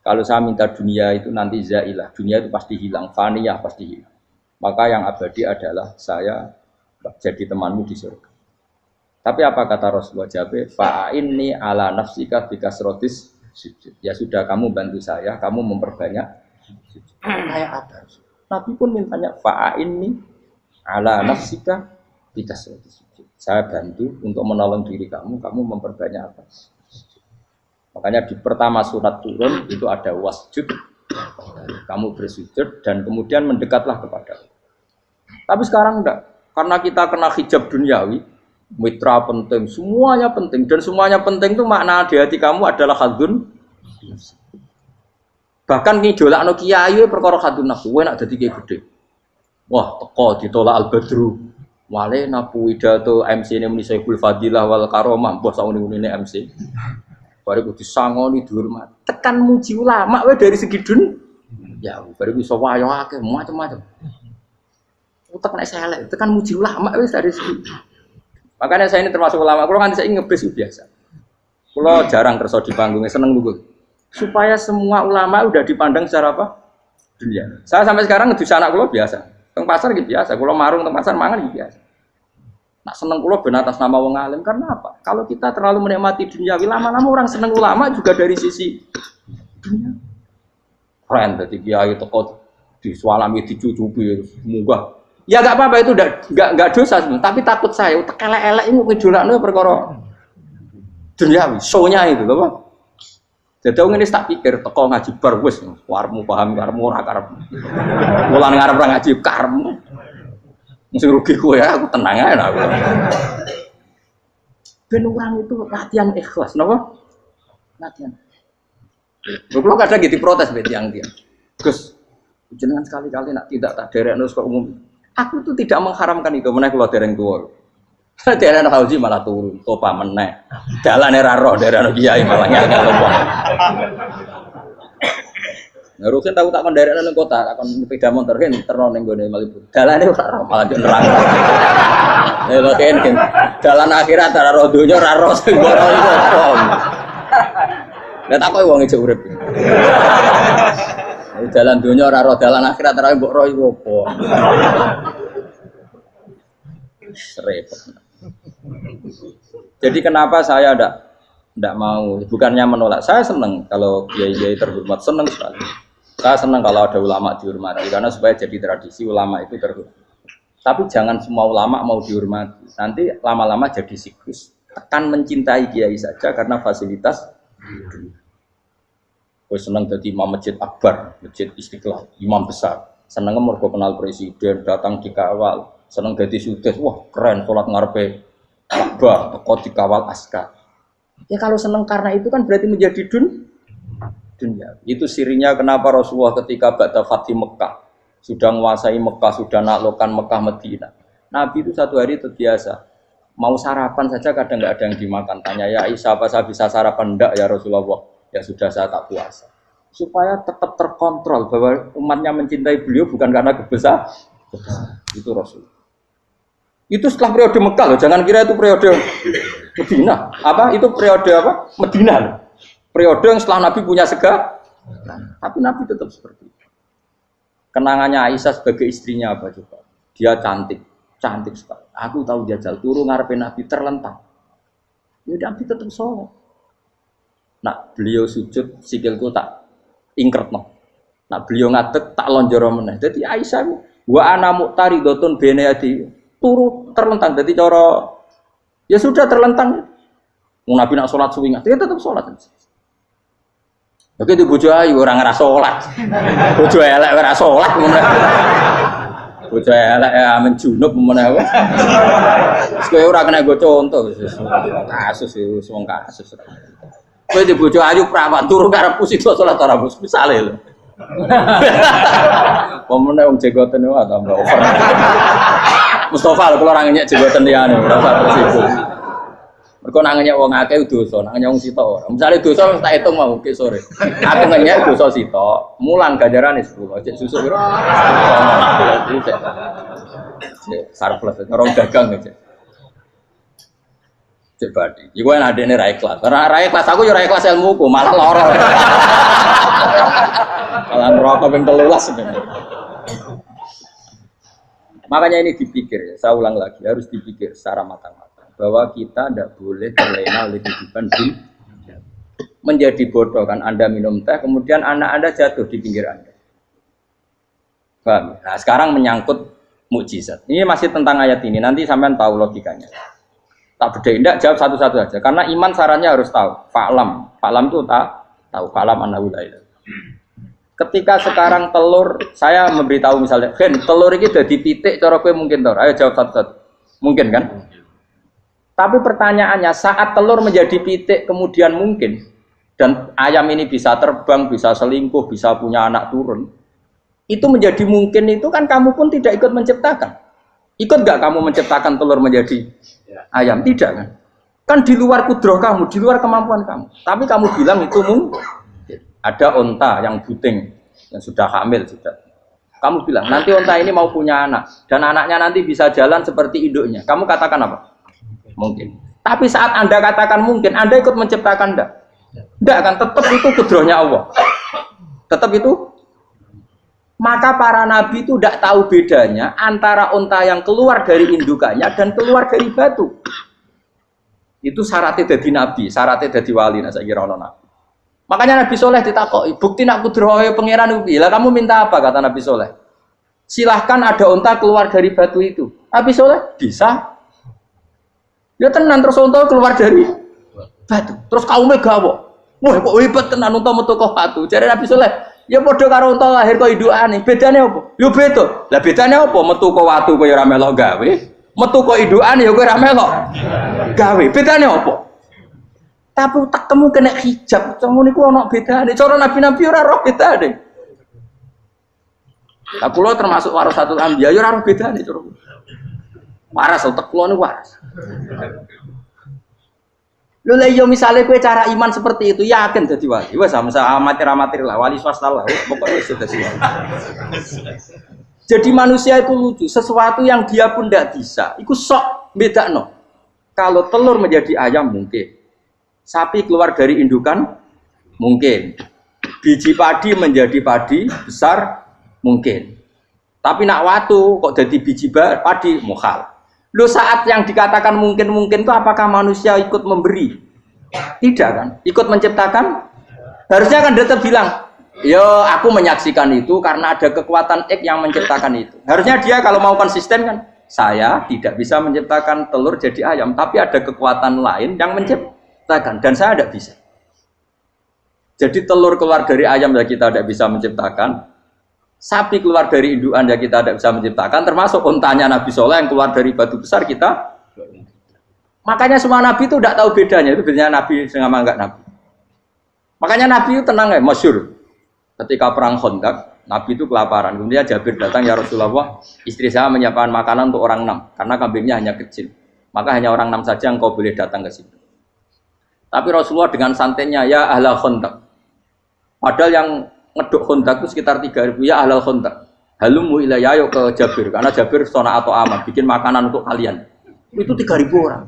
kalau saya minta dunia itu nanti zailah, dunia itu pasti hilang, faniyah pasti hilang. Maka yang abadi adalah saya jadi temanmu di surga. Tapi apa kata Rasulullah Jabe? Fa'inni ala nafsika bikasrotis sujud. Ya sudah kamu bantu saya, kamu memperbanyak sujud. Kayak apa? Nabi pun mintanya fa'inni ala nafsika bikasrotis sujud. Saya bantu untuk menolong diri kamu memperbanyak apa? Makanya di pertama surat turun itu ada wasjud, kamu bersujud dan kemudian mendekatlah kepada Allah. Tapi sekarang enggak, karena kita kena hijab duniawi, mitra penting, semuanya penting dan semuanya penting itu makna di hati kamu adalah hadun. Bahkan ngidolakno kiai perkara hadun nafsu, kowe nak dadi kiai gede. Wah, teko ditolak al-badru. Wale napu pidato MC ini muni Saiful Fadilah wal Karomah, mbah sauni-unine MC. Baru disangoni dihormat. Tekan muji ulama we dari segi ya baru bisa wayo akeh macam-macam. Utek nek selek, tekan muji ulama wis dari segi. Makanya saya ini termasuk ulama, kalau kan saya ngebis biasa. Kalau jarang kerso di panggungnya seneng dulu. Supaya semua ulama udah dipandang secara apa? Dunia. Saya sampai sekarang ngedus anak kula biasa. Teng pasar gitu biasa, kula marung teng pasar mangan gitu biasa. Nak seneng kula ben atas nama wong alim karena apa? Kalau kita terlalu menikmati dunia, lama-lama orang seneng ulama juga dari sisi dunia. Keren tadi kiai teko disualami dicucupi munggah. Ya enggak apa-apa itu enggak dosa sebenarnya, tapi takut saya utek elek-elek ini ngejolakno perkara duniawi, show-nya itu lho, Pak. Jadi aku ini tak pikir teko ngaji bar wis warmu paham karmu ora karep. Mulan ngarep ora ngaji karmu. Mesti rugi kowe ya, aku tenang ae aku. Ben orang itu latihan ikhlas, napa? Latihan. Kalau kadang gitu protes mbek tiyang-tiyang. Gus, jenengan sekali-kali nak tidak tak derekno kok umum. Aku itu tidak mengharamkan itu, meneh kula dereng tuwa. Dereng haji malah turun, topa meneh. Dalane ra roh dereng kiai malah ngel-ngel wong. Ngurusin tahu tak mendarat nang kota, takon sepeda motor kan terno ning gone Malibu. Dalane ora roh malah yo nerang. Lha kene dalan akhirat ora roh donya ora roh sing ora iso. Lah tak koyo wong ijo urip. Dalan donya ora roh, dalan akhirat ora mbok roh iku apa. Repot. Jadi kenapa saya tidak mau, bukannya menolak, saya senang kalau kiai-kiai terhormat, senang sekali. Saya senang kalau ada ulama dihormati, karena supaya jadi tradisi ulama itu terhormat. Tapi jangan semua ulama mau dihormati, nanti lama-lama jadi siklus. Tekan mencintai kiai saja karena fasilitas. Gue senang jadi imam masjid akbar, masjid Istiqlal, imam besar. Senang mergo kenal presiden, datang dikawal. Senang jadi sudes, wah keren, sholat ngarepe Ka'bah, teko dikawal askar. Ya kalau senang karena itu kan berarti menjadi dunia. Itu sirinya kenapa Rasulullah ketika ba'da Fathi Mekah sudah menguasai Mekah, sudah naklukkan Mekah Madinah. Nabi itu satu hari terbiasa mau sarapan saja kadang nggak ada yang dimakan. Tanya ya Aisyah apa saya bisa sarapan? Enggak ya Rasulullah. Ya sudah saya tak puasa. Supaya tetap terkontrol bahwa umatnya mencintai beliau bukan karena kebesaran. Itu Rasul. Itu setelah periode Mekah loh, jangan kira itu periode Medina. Apa? Itu periode apa? Medina loh. Periode yang setelah Nabi punya segala. Tapi Nabi tetap seperti itu. Kenangannya Aisyah sebagai istrinya apa coba? Dia cantik sekali. Aku tahu dia jatuh turun ngarepin Nabi terlentang. Ya Nabi tetap sholat. Nak beliau sujud sikilku tak ingkretno. Nak beliau ngadeg tak lonjoro meneh. Dadi Aisyah wa ana muqtaridotun bene adi turu terlentang. Dadi cara ya sudah terlentang. Mun Nabi nak salat suwi dia tetap salat. Oke di bojo ayu ora ngrasa salat. Bojo elek ora salat meneh. Bojo elek amen junub meneh. Wis kowe ora kena go contoh kasus wis wong kasus. Kowe di bojo ayu prawan turu karepku sida salat ora bos misale lho. Pemene wong jegoten wae tambah over. Mustofa lho kula ora ngenyek jegoten liyane ora usah tersibuk. Mergo nak ngenyek wong akeh dosa, nak ngenyek wong sitok ora. Misale dosa wis tak hitung mau ke sore. Aku ngenyek dosa sitok, mulang ganjarane 10. Cek susuk piro? Cek surplus ngerong dagang cek. Cek badi. Iku enak adene ra ikhlas. Ra ikhlas aku yo ra ikhlas ilmuku, malah lara. Malah neraka ping 13 sebenarnya. Makanya ini dipikir, saya ulang lagi, harus dipikir secara matang-matang bahwa kita tidak boleh terlena oleh kehidupan dunia. Menjadi bodoh kan Anda minum teh, kemudian anak Anda jatuh di pinggir Anda. Paham? Nah sekarang menyangkut mukjizat. Ini masih tentang ayat ini, nanti sampean tahu logikanya. Tak beda, tidak jawab satu-satu aja. Karena iman sarannya harus tahu. Fa'lam itu tak tahu. Fa'lam annahu la ilaha. Ketika sekarang telur, saya memberitahu misalnya, Gen, telur ini udah dipitik, cara kowe mungkin tor. Ayo jawab satu-satu. Mungkin kan? Tapi pertanyaannya, saat telur menjadi pitik kemudian mungkin, dan ayam ini bisa terbang, bisa selingkuh, bisa punya anak turun, itu menjadi mungkin itu kan kamu pun tidak ikut menciptakan. Ikut gak kamu menciptakan telur menjadi ayam? Tidak kan? Kan di luar kudroh kamu, di luar kemampuan kamu. Tapi kamu bilang itu mungkin. Ada onta yang buting, yang sudah hamil sudah. Kamu bilang, nanti onta ini mau punya anak, dan anaknya nanti bisa jalan seperti induknya. Kamu katakan apa? Mungkin. Tapi saat Anda katakan mungkin, Anda ikut menciptakan enggak? Enggak kan, tetap itu kudrohnya Allah. Tetap itu. Maka para nabi itu tidak tahu bedanya antara onta yang keluar dari indukannya dan keluar dari batu. Itu syaratnya jadi nabi, syaratnya jadi wali. Nah, saya kira nabi. Makanya Nabi Soleh ditakoki, bukti nak kudrohe pangeran ubi. Lah kamu minta apa kata Nabi Soleh? Silahkan ada unta keluar dari batu itu. Nabi Soleh bisa. Ya tenan terus unta keluar dari batu. Terus kaumnya gawo. Wah kok hebat tenan unta metu kok batu. Jare Nabi Soleh, ya padha karo unta lahir kok indukane. Bedane apa? Yo beda. Lah bedane apa? Metu kok watu kok ya ora melok gawe. Metu kok indukane ya kok ora melok gawe. Bedane apa? Tapi utakmu kena hijab, ngono niku ana bedane. Cara nabi-nabi ora roh bedane. Lah kula termasuk warasatul anbiya ya ora roh bedane cara. Waras utek kula niku waras. Lho lha yo misale kowe cara iman seperti itu yakin dadi wali. Wes sama amatir-amatir lah, wali swasta lah. Pokoke wis dadi wali. Jadi manusia itu lucu, sesuatu yang dia pun tidak bisa. Iku sok bedakno. Kalau telur menjadi ayam mungkin. Sapi keluar dari indukan mungkin, biji padi menjadi padi besar mungkin, tapi nak watu kok jadi biji padi mukhal. Lo saat yang dikatakan mungkin itu apakah manusia ikut memberi? Tidak kan? Ikut menciptakan? Harusnya kan dia bilang, yo aku menyaksikan itu karena ada kekuatan X yang menciptakan itu. Harusnya dia kalau mau konsisten kan, saya tidak bisa menciptakan telur jadi ayam, tapi ada kekuatan lain yang menciptakan. Dan saya tidak bisa. Jadi telur keluar dari ayam ya kita tidak bisa menciptakan. Sapi keluar dari indukan ya kita tidak bisa menciptakan. Termasuk untanya Nabi Soleh yang keluar dari batu besar kita. Makanya semua Nabi itu tidak tahu bedanya. Itu bedanya Nabi sama enggak Nabi. Makanya Nabi itu tenang ya, masyhur. Ketika perang Khandaq, Nabi itu kelaparan. Kemudian Jabir datang, ya Rasulullah, istri saya menyiapkan makanan untuk orang 6. Karena kambingnya hanya kecil. Maka hanya orang 6 saja yang kau boleh datang ke situ. Tapi Rasulullah dengan santainya, ya ahlal Khandaq. Padahal yang ngeduk Khandaq itu sekitar 3.000, ya ahlal Khandaq. Halumu ilayya ayo ke Jabir, karena Jabir sona atau aman, bikin makanan untuk kalian. Itu 3.000 orang.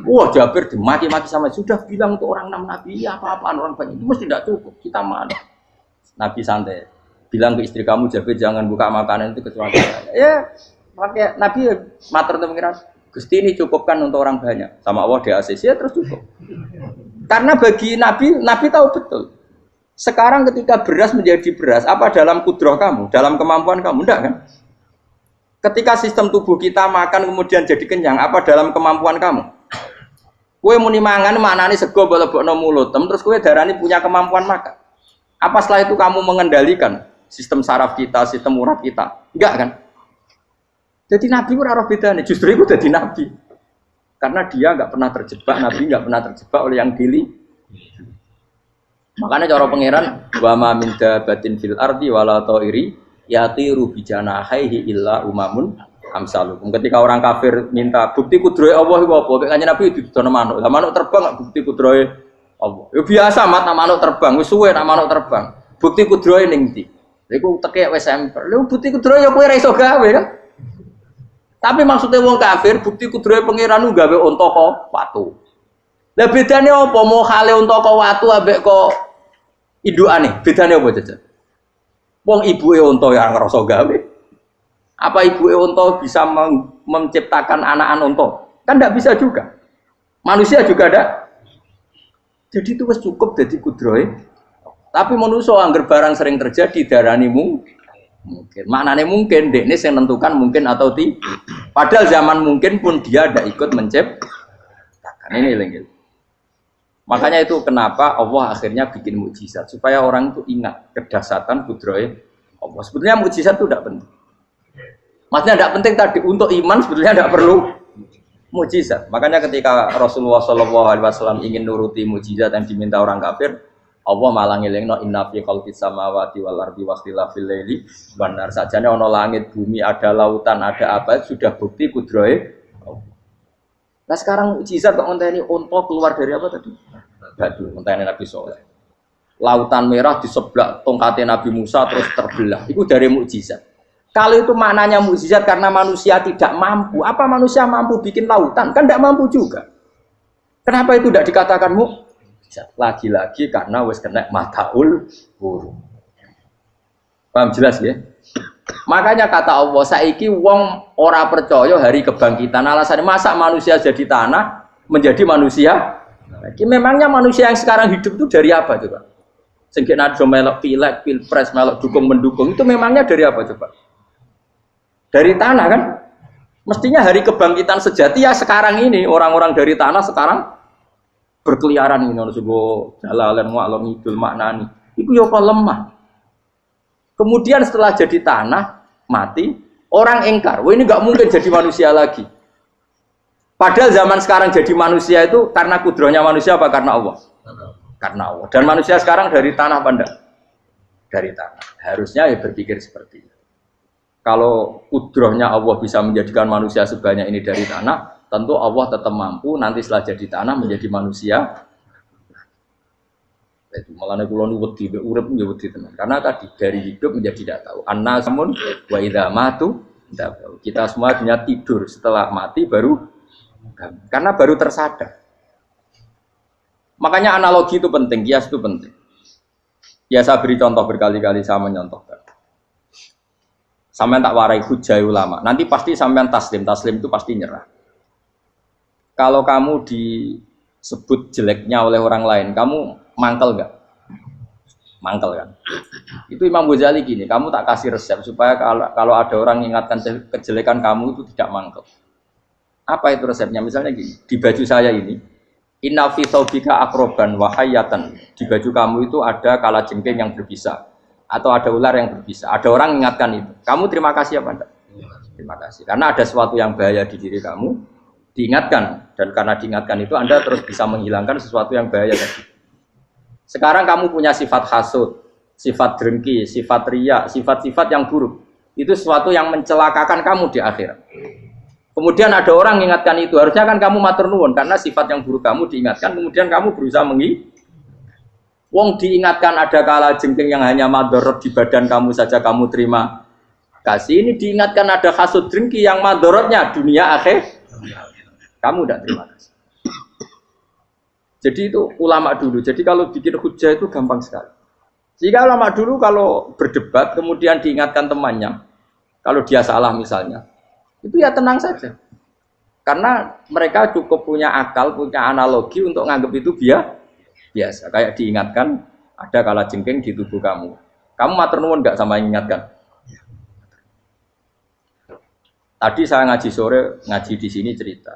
Wah Jabir dimaki-maki sama, sudah bilang untuk orang 6 Nabi, ya apa-apaan orang banyak, itu mesti tidak cukup, kita mana. Nabi santai, bilang ke istri kamu, Jabir jangan buka makanan itu kecuali saya. Ya, pakai Nabi matur untuk mengira. Gusti ini cukupkan untuk orang banyak. Sama Allah di ACC ya terus cukup. Karena bagi Nabi, Nabi tahu betul. Sekarang ketika beras menjadi beras, apa dalam kudroh kamu, dalam kemampuan kamu? Enggak kan? Ketika sistem tubuh kita makan kemudian jadi kenyang, apa dalam kemampuan kamu? Kue muni mangan maknane sego bolebokno mulut, terus kue darani punya kemampuan makan. Apa setelah itu kamu mengendalikan sistem saraf kita, sistem urat kita? Enggak kan? Jadi Nabi ora roh bedane, justru itu jadi Nabi. Karena dia enggak pernah terjebak, Nabi enggak pernah terjebak oleh yang dili. Makanya cara pangeran wa ma min dabatin fil ardi wala ta'iri yatiru bijanahihi illa umamun amsalukum. Ketika orang kafir minta bukti kudrohe Allah iku apa? Kanjeng Nabi didono manuk. Lah manuk terbang bukti kudrohe Allah. Ya biasa mat manuk terbang, wis suwe nak manuk terbang. Bukti kudrohe ning ndi? Iku tekek wis emper. Lha bukti kudrohe ya kowe ra iso gawe kan? Tapi maksudnya wong kafir bukti kudrohe pangeran gawe unta kok watu. Lah bedane apa? Mau hale unta kok watu ambek kok indukane? Bedane apa jajan? Wong ibuke unta ya ngrasa gawe. Apa ibuke unta bisa menciptakan anak-anak unta? Kan tidak bisa juga. Manusia juga ada. Jadi itu wis cukup jadi kudrohe. Tapi manusia angger barang sering terjadi darani mungkin. Maknane mungkin dekne sing nentukan mungkin atau tidak. Padahal zaman mungkin pun dia tidak ikut menciptakan. Ini lagi. Makanya itu kenapa Allah akhirnya bikin mukjizat supaya orang itu ingat kedahsyatan kudrohe Allah. Sebetulnya mukjizat itu tidak penting. Maksudnya tidak penting tadi untuk iman sebetulnya tidak perlu mukjizat. Makanya ketika Rasulullah SAW ingin nuruti mukjizat yang diminta orang kafir, Allah malah ngelingno inna fi khalqis samawati wal ardi wakhtilafil laili wan nar. Sajane ana langit, bumi, ada lautan, ada apa sudah bukti kudrohe Allah. Nah sekarang mukjizat kok ngenteni unta keluar dari apa tadi? Batu, ngenteni Nabi Soleh. Lautan merah di sebelah tongkatnya Nabi Musa terus terbelah. Itu dari mukjizat. Kalau itu maknanya mukjizat karena manusia tidak mampu, apa manusia mampu bikin lautan? Kan tidak mampu juga. Kenapa itu tidak dikatakan mukjizat? Lagi-lagi karena wis kena mataul huruf. Paham jelas ya? Makanya kata Allah, saiki wong ora percaya hari kebangkitan. Alasannya masa manusia jadi tanah menjadi manusia? Memangnya manusia yang sekarang hidup itu dari apa coba? Sehingga nado melok pilek, pilpres, melok dukung mendukung itu memangnya dari apa coba? Dari tanah kan? Mestinya hari kebangkitan sejati ya sekarang ini orang-orang dari tanah sekarang berkeliaran ini harus go jalalan ngalor ngidul maknani. Itu ya kok lemah. Kemudian setelah jadi tanah mati orang engkar, wah ini nggak mungkin jadi manusia lagi. Padahal zaman sekarang jadi manusia itu karena kudrohnya manusia apa karena Allah? Karena Allah. Dan manusia sekarang dari tanah apa enggak? Dari tanah. Harusnya ya berpikir seperti itu. Kalau kudrohnya Allah bisa menjadikan manusia sebanyak ini dari tanah, tentu Allah tetap mampu nanti setelah jadi tanah menjadi manusia. Itu malah kula nu wedi urip nggih wedi tenan. Karena tadi dari hidup menjadi tidak tahu. Annasamun wa idza matu kita semua hanya tidur setelah mati baru karena baru tersadar. Makanya analogi itu penting, kias itu penting. Ya saya beri contoh berkali-kali saya menyontohkan. Sampean tak warai hujai ulama. Nanti pasti sampean taslim itu pasti nyerah. Kalau kamu disebut jeleknya oleh orang lain, kamu mangkel enggak? Mangkel kan? Itu Imam Ghazali gini, kamu tak kasih resep supaya kalau ada orang mengingatkan kejelekan kamu itu tidak mangkel. Apa itu resepnya? Misalnya gini, di baju saya ini, inna fi thawbika akroban wa hayatan. Di baju kamu itu ada kalajengking yang berbisa atau ada ular yang berbisa. Ada orang mengingatkan itu. Kamu terima kasih apa enggak? Terima kasih. Karena ada sesuatu yang bahaya di diri kamu, diingatkan, dan karena diingatkan itu Anda terus bisa menghilangkan sesuatu yang bahaya tadi. Sekarang kamu punya sifat hasud, sifat dengki, sifat riya, sifat-sifat yang buruk. Itu sesuatu yang mencelakakan kamu di akhirat. Kemudian ada orang mengingatkan itu, harusnya kan kamu matur nuwun karena sifat yang buruk kamu diingatkan, kemudian kamu berusaha Wong diingatkan ada kalajengking yang hanya madorot di badan kamu saja kamu terima kasih. Ini diingatkan ada hasud dengki yang madorotnya dunia akhir, kamu tidak terima kasih. Jadi itu ulama dulu. Jadi kalau bikin hujah itu gampang sekali. Jika ulama dulu kalau berdebat kemudian diingatkan temannya, kalau dia salah misalnya, itu ya tenang saja. Karena mereka cukup punya akal, punya analogi untuk nganggap itu Biasa, kayak diingatkan ada kalajengking di tubuh kamu. Kamu matur nuwun enggak sama ingatkan? Tadi saya ngaji sore, ngaji di sini cerita.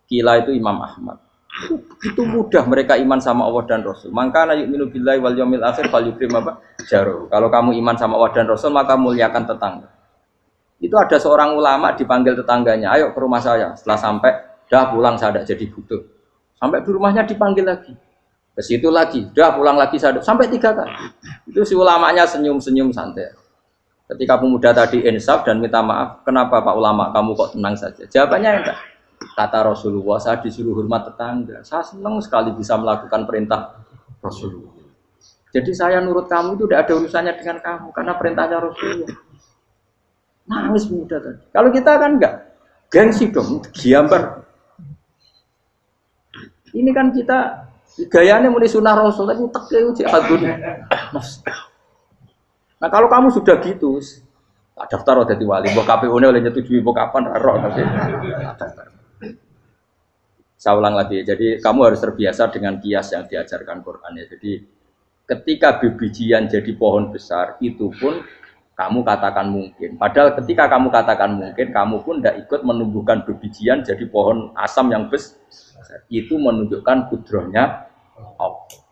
Kila itu Imam Ahmad. Itu mudah mereka iman sama Allah dan Rasul. Maka yu'minu billahi wal yaumil akhir falyukrim apa? Jaruh. Kalau kamu iman sama Allah dan Rasul maka muliakan tetangga. Itu ada seorang ulama dipanggil tetangganya, ayo ke rumah saya. Setelah sampai, dah pulang saya tidak jadi butuh. Sampai di rumahnya dipanggil lagi. Ke situ lagi, dah pulang lagi saya sampai 3 kali. Itu si ulamanya senyum-senyum santai. Ketika pemuda tadi insaf dan minta maaf, kenapa Pak Ulama kamu kok tenang saja? Jawabannya enggak. Kata Rasulullah, saya disuruh hormat tetangga. Saya senang sekali bisa melakukan perintah Rasulullah. Jadi saya nurut kamu itu tidak ada urusannya dengan kamu karena perintahnya Rasulullah. Nangis muda tadi. Kalau kita kan enggak, gengsi dong, giambar. Ini kan kita gayanya muni sunah Rasul, tapi uteknya uji agun. Nah kalau kamu sudah gitu, tak daftar jadi wali, buat KPU-nya oleh nyetujui, buat kapan, roh nanti. Saya ulang lagi, jadi kamu harus terbiasa dengan kias yang diajarkan Quran ya. Jadi ketika bibijian jadi pohon besar, itu pun kamu katakan mungkin. Padahal ketika kamu katakan mungkin, kamu pun tidak ikut menumbuhkan bibijian jadi pohon asam yang besar. Itu menunjukkan kudrohnya Allah.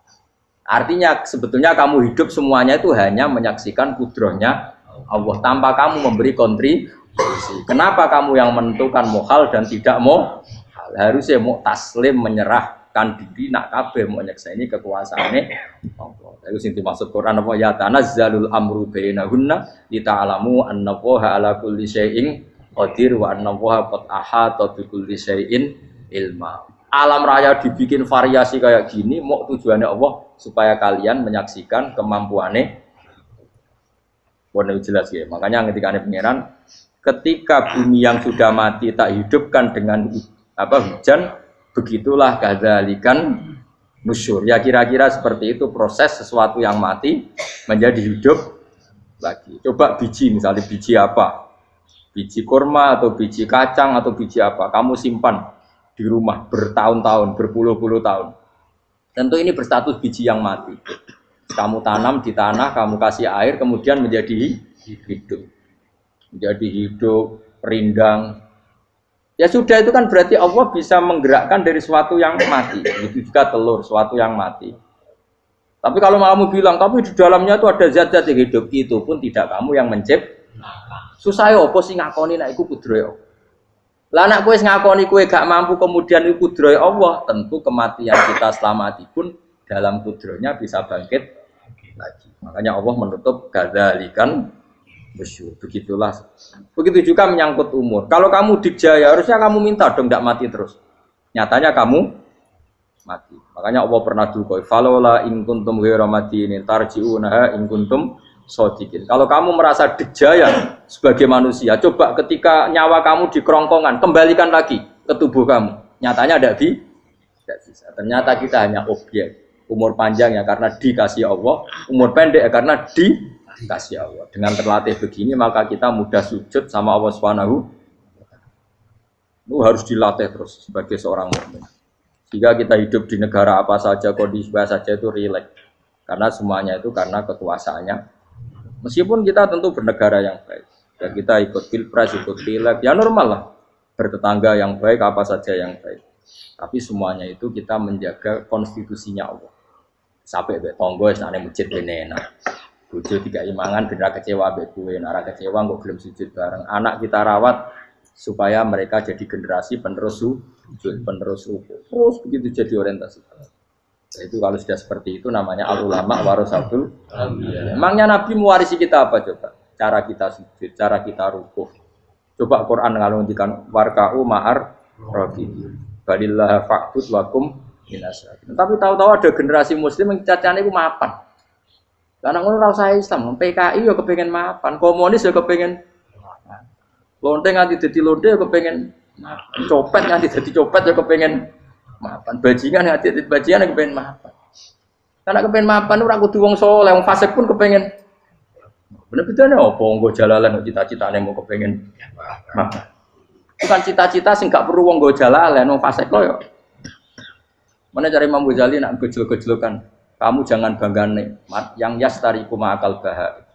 Artinya sebetulnya kamu hidup semuanya itu hanya menyaksikan kudrohnya Allah tanpa kamu memberi kontribusi. Kenapa kamu yang menentukan mohal dan tidak mau? Harusnya mau taslim menyerahkan diri nak kabeh mau nyekseni kekuasaane Allah. Itu sing dimaksud Quran apa ya tanazzalul amru bainahunna lita'lamu annallaha ala kulli syai'in qadir wa annallaha qad ahata bi kulli syai'in ilma. Alam raya dibikin variasi kayak gini mau tujuannya Allah supaya kalian menyaksikan kemampuannya. Warna jelas ya. Makanya ketika ada pangeran ketika bumi yang sudah mati tak hidupkan dengan hujan, begitulah kadzalikan nusyur. Ya kira-kira seperti itu proses sesuatu yang mati menjadi hidup lagi. Coba biji misalnya biji apa? Biji kurma atau biji kacang atau biji apa? Kamu simpan di rumah bertahun-tahun, berpuluh-puluh tahun. Tentu ini berstatus biji yang mati. Kamu tanam di tanah, kamu kasih air, kemudian menjadi hidup. Menjadi hidup, rindang. Ya sudah itu kan berarti Allah bisa menggerakkan dari sesuatu yang mati. Itu juga telur, sesuatu yang mati. Tapi kalau kamu bilang, tapi di dalamnya itu ada zat-zat yang hidup, itu pun tidak kamu yang menciptakan. Susah ya apa sih ngakoni nek iku kudrohe Allah. Lah nek kowe ngakoni kowe gak mampu kemudian iku kudrohe Allah, tentu kematian kita setelah mati pun dalam kudrohnya bisa bangkit lagi. Makanya Allah menutup gadzalikan bersyukur. Begitulah. Begitu juga menyangkut umur. Kalau kamu dijaya, harusnya kamu minta dong tidak mati terus. Nyatanya kamu mati. Makanya Allah pernah dukoi. Falola in kuntum ghairu madinin tarji'unaha in kuntum shodiqin. Kalau kamu merasa dijaya sebagai manusia, coba ketika nyawa kamu di kerongkongan, kembalikan lagi ke tubuh kamu. Nyatanya tidak bisa. Ternyata kita hanya objek. Umur panjang ya karena dikasih Allah, umur pendek ya karena dikasih Allah. Dengan terlatih begini maka kita mudah sujud sama Allah Subhanahu. Itu harus dilatih terus sebagai seorang mukmin. Jika kita hidup di negara apa saja, kondisi apa saja itu rileks. Karena semuanya itu karena kekuasaannya. Meskipun kita tentu bernegara yang baik. Dan kita ikut pilpres, ikut pileg, ya normal lah. Bertetangga yang baik, apa saja yang baik. Tapi semuanya itu kita menjaga konstitusinya Allah. Sampai be tonggo senane masjid kene enak. Bojo tiga imangan bener kecewa be kowe, nek kecewa kok gelem sujud bareng. Anak kita rawat supaya mereka jadi generasi penerus sujud, penerus ruku. Terus begitu jadi orientasi. Nah, itu kalau sudah seperti itu namanya al-ulama warasatul anbiya. Emangnya Nabi mewarisi kita apa coba? Cara kita sujud, cara kita ruku. Coba Quran ngalundikan warka'u ma'ar raqiin. Balillah fa'bud wakum minasyakin. Tapi tahu-tahu ada generasi muslim yang cacane iku mapan. Karena ngono ora usah Islam, PKI ya kepengin mapan, komunis ya kepengin mapan. Lonte nganti dadi lonte ya kepengin mapan. Copet nganti dadi copet ya kepengin mapan. Bajingan nganti dadi bajingan ya kepengin mapan. Karena kepengin mapan ora kudu wong saleh, wong fasik pun kepengin. Bener-bener apa nggo jalalan cita-citane mau kepengin mapan. Bukan cita-cita sing gak perlu wong nggo jalalan, wong fasik kok ya. Mana cari Imam Ghazali nak gejol-gejolokan. Kamu jangan bangga nikmat yang yastariku ma'akal bahar.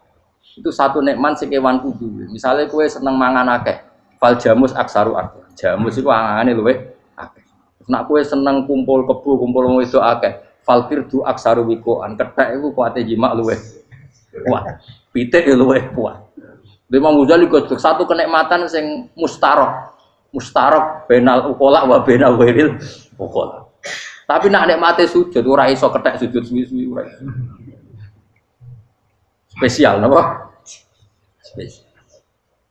Itu satu nikmat sing kewan kudu. Misalnya kue seneng mangan akeh, fal jamus aksaru akeh. Jamus itu angane luwih akeh. Nak kue seneng kumpul kebo, kumpul wong itu akeh, fal firdu aksaru wikoan. Kethek iku kuwate jimak luwih kuat. Pitik luwih kuat. Imam Ghazali kok satu kenikmatan sing mustarok. Mustarok benal ukola wa benal wiril ukola. Tapi nak nikmate sujud ora iso kethek sujud suwi-suwi ora. Spesial napa? Spesial.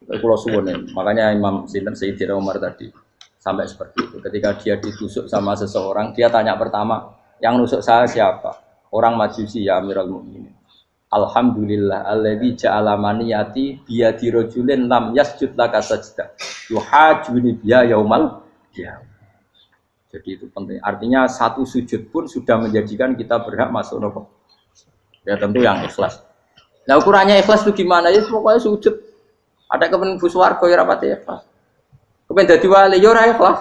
Kalau suwun makanya Imam Sinten Sayyidina Umar tadi sampai seperti itu. Ketika dia ditusuk sama seseorang, dia tanya pertama, yang nusuk saya siapa? Orang Majusi ya Amirul Mukminin. Alhamdulillah alladzi ja'ala maniyati biyadi rajulin lam yasjud laka sajdah. Yuhajuni biya yaumal qiyamah. Jadi itu penting. Artinya satu sujud pun sudah menjadikan kita berhak masuk neraka. Ya tentu yang ikhlas. Nah ukurannya ikhlas itu gimana? Ya pokoknya sujud. Ada kepen buswarga ya rapati ikhlas. Kepen dadi wali ya ora ikhlas.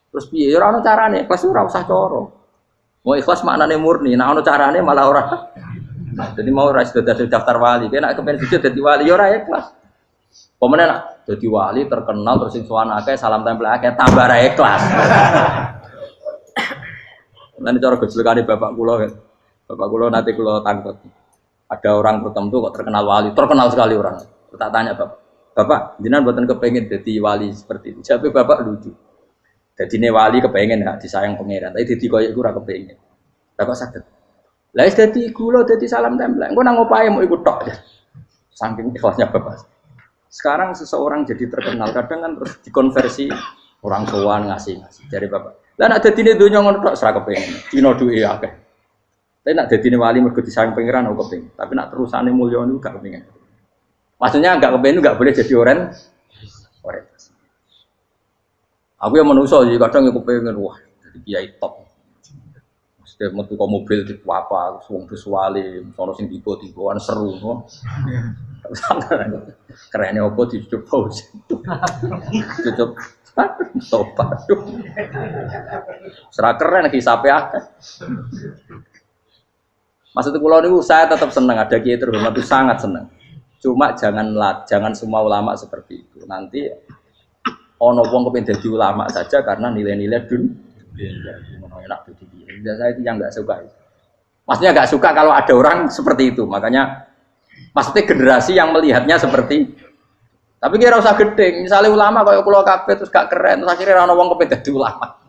Terus piye? Ya ora ono carane. Ikhlas ora usah cara. Mau ikhlas maknane murni. Nah ono carane malah ora. Nah, jadi mau ora daftar wali. Kena kepen sujud dadi wali ya ora ikhlas. Pemene nak dadi wali terkenal terus sing sowan akeh salam tempel akeh tambah ra ikhlas. Nanti cara gejolakane bapak kula kan. Bapak kula nanti kula tangkep. Ada orang tertentu kok terkenal wali, terkenal sekali orang. Tak tanya bapak, jenengan mboten kepengin dadi wali seperti itu. Jawabe bapak lucu. Dadine wali kepengin hak disayang pangeran, tapi dadi koyo iku ora kepengin. Bapak saged. Lah wis dadi kula dadi salam tempel. Engko nang opahe mau ikut tok. Saking ikhlasnya bapak. Sekarang seseorang jadi terkenal, kadang kan terus dikonversi orang sowan ngasih. Dari bapak. Lah nek dadine donya ngono tok ora kepengin. Dina duwe akeh. Tapi nak dadine wali mergo disayang pangeran aku kepengin. Tapi nak terusane mulya niku gak kepengin. Maksudnya gak kepengin gak boleh jadi orang. Aku yang manusa jadi kadang aku kepengin wah jadi kiai top. Mesti metu kok mobil tipe apa, wong visuale, sono sing tiba-tibaan seru no. Kerennya apa dicucuk pause. Cucuk tobat. Serah keren hisabe akeh. Maksud kula niku saya tetap senang ada kiai terhormat itu sangat senang. Cuma jangan semua ulama seperti itu. Nanti ono wong kepen dadi ulama saja karena nilai-nilai enak dadi kiai. Saya itu yang enggak suka. Maksudnya enggak suka kalau ada orang seperti itu. Makanya maksudnya generasi yang melihatnya seperti tapi kira usah gedeng. Misalnya ulama kaya kula kabeh terus gak keren, terus akhirnya ana wong kepen dadi ulama.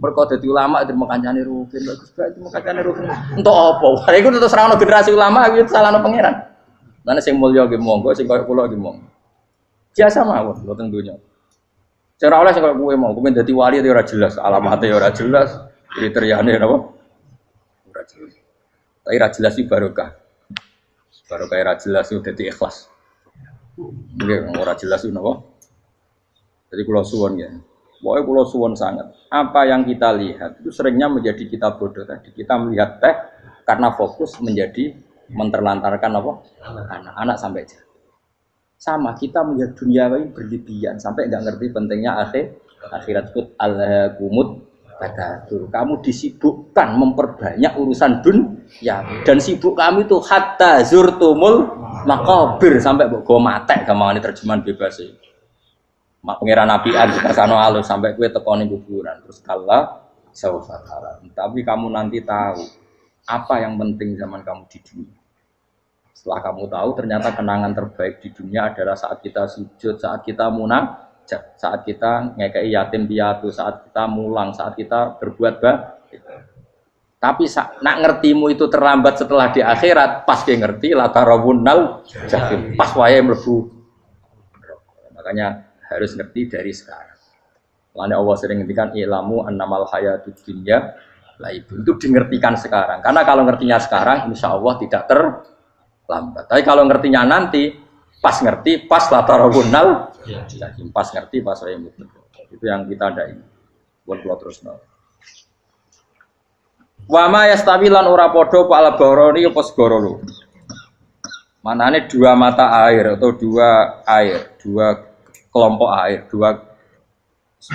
Mergo dadi ulama itu mekancane rugen, bagus bae mekancane rugen. Entuk apa? Wah, iku terus ra ono generasi ulama iki salahno pangeran. Lan sing mulya nggih monggo, sing kaya kula nggih monggo. Biasa mawon mboten donya. Cara oleh sing kaya kowe mau, kowe dadi wali ora jelas, alamate ora jelas, kriteriane napa? Ora jelas. Tapi ra jelas iki barokah. Barokah ra jelas itu dadi ikhlas. Nggih, ora jelas itu napa? Jadi kula suwun ya. Pokoknya kula suwun sangat. Apa yang kita lihat itu seringnya menjadi kita bodoh tadi. Kita melihat teh karena fokus menjadi menterlantarkan apa? Anak-anak sampai jatuh. Sama kita melihat dunia ini berlebihan sampai enggak ngerti pentingnya akhirat itu al-kumut takatsur. Kamu disibukkan memperbanyak urusan dunia dan sibuk kami itu hatta zurtumul maqabir sampai mbok go matek gampangane terjemahan bebas e. Mak pangeran nabian dikasano alus sampai kowe teko ning kuburan terus kala saufa tara. Tapi kamu nanti tahu apa yang penting zaman kamu di dunia. Setelah kamu tahu ternyata kenangan terbaik di dunia adalah saat kita sujud, saat kita munajat, saat kita ngekei yatim piatu, saat kita mulang, saat kita berbuat baik. Tapi nak ngertimu itu terlambat setelah di akhirat, pas dia ngerti latarawunnal jahim, pas wae mlebu. Makanya harus ngerti dari sekarang. Makanya Allah sering ngendikan ilamu annamal hayatud dunya laibun, itu dingertikan sekarang. Karena kalau ngertinya sekarang insya Allah tidak terlambat. Tapi kalau ngertinya nanti pas ngerti, pas latarawunnal jahim, pas ngerti, pas wae mlebu. Itu yang kita ada ini. Buat keluar terus no. Wama yastawilan ora padha pala baroni apa segara. Manane dua mata air atau dua air, dua kelompok air, dua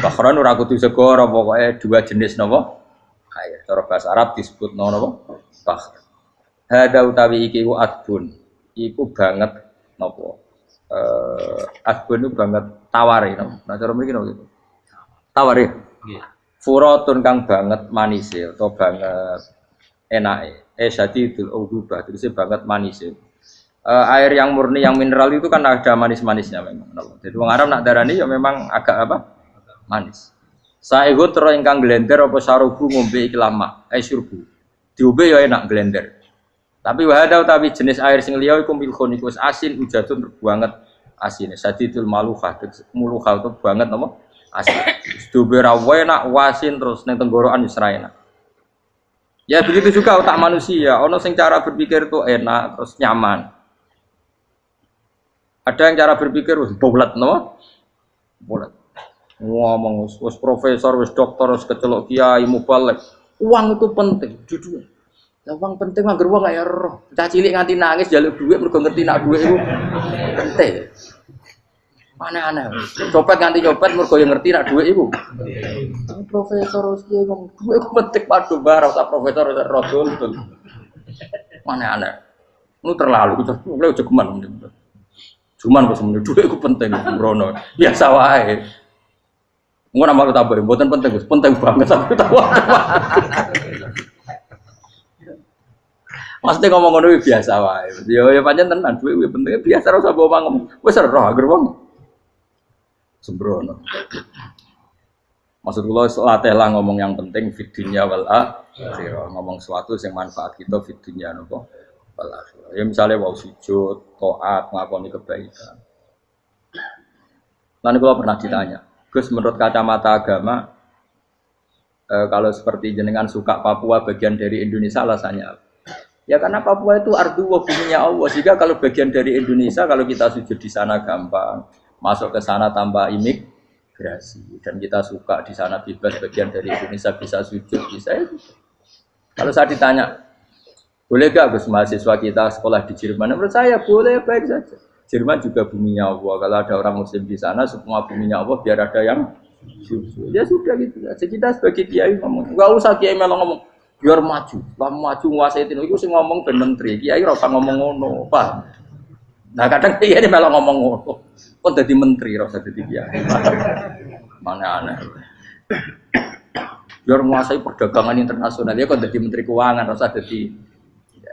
bahron ora kudu segara, pokoke dua jenis napa? air. Cara bahasa Arab disebut napa? Bahr. Hada utawi iki ku adbun. Iku banget napa? Adbun itu banget taware. Nah cara mriki napa gitu. Taware. Nggih. Furatun kang banget manise atau banget enake. Syadidul udubah, terus banget manise. Air yang murni yang mineral itu kan ada manis-manisnya memang. Jadi wong Arab nak darani ya memang agak apa? Manis. Saehu tero ingkang glender apa sarubu ngombe iki lama, surbu. Diombe ya enak glender. Tapi wahada utawi jenis air sing liya iku milkhun iku asin ujatun banget asine. Sadidul maluhah, muluhah itu banget apa? Asin. Diombe ra enak wasin terus ning tenggorokan wis ra enak. Ya begitu juga otak manusia, ono sing cara berpikir itu enak terus nyaman. Ada yang cara berpikir bulat, no? Bulat. Ngomong, wis profesor, wis dokter, wis kecelok kiai, mubalek. Uang itu penting, jujur. Ya, uang penting, anggar uang kayak roh. Cah cilik nganti nangis jaluk duit, mergo ngerti nak duit itu penting. Aneh-aneh. Copet nganti copet, mergo yang ngerti nak duit itu. Profesor, wis kiai ngomong duit itu penting, padu barang, tak profesor, wis rodol. Aneh-aneh. Itu terlalu, mulai jogeman. Cuman kok semenit duit itu penting, Brono. Biasa wae. Engko nama lu tambah, mboten penting, penting banget tapi tahu. Mesti ngomong ngono biasa wae. Ya pancen tenan duit penting biasa ora usah bawa ngomong. Wis ora agar wong sembrono. Maksud kula latih lah ngomong yang penting fid dunya wal akhirah. Ngomong sesuatu yang manfaat kita fid dunya napa? Ya misalnya wau sujud, taat, ngakoni kebaikan. Lalu kalau pernah ditanya, Gus menurut kacamata agama, kalau seperti jenengan suka Papua bagian dari Indonesia alasannya apa? Ya karena Papua itu ardu wa buminya Allah. Sehingga kalau bagian dari Indonesia, kalau kita sujud di sana gampang, masuk ke sana tanpa imigrasi, dan kita suka di sana bebas bagian dari Indonesia bisa sujud, bisa itu. Kalau saya ditanya, boleh gak Gus mahasiswa kita sekolah di Jerman? Menurut saya boleh, baik saja. Jerman juga buminya Allah. Kalau ada orang Muslim di sana, semua buminya Allah biar ada yang sujud. Ya sudah gitu. Jadi kita sebagai kiai ngomong, gak usah kiai malah ngomong biar maju, maju nguasai itu. Itu sih ngomong ben menteri. Kiai rasa ngomong ngono, Pak. Nah kadang kiai ini malah ngomong ngono. Kok jadi menteri rasa jadi kiai. Mana aneh. Biar menguasai perdagangan internasional. Ya kok jadi menteri keuangan rasa jadi.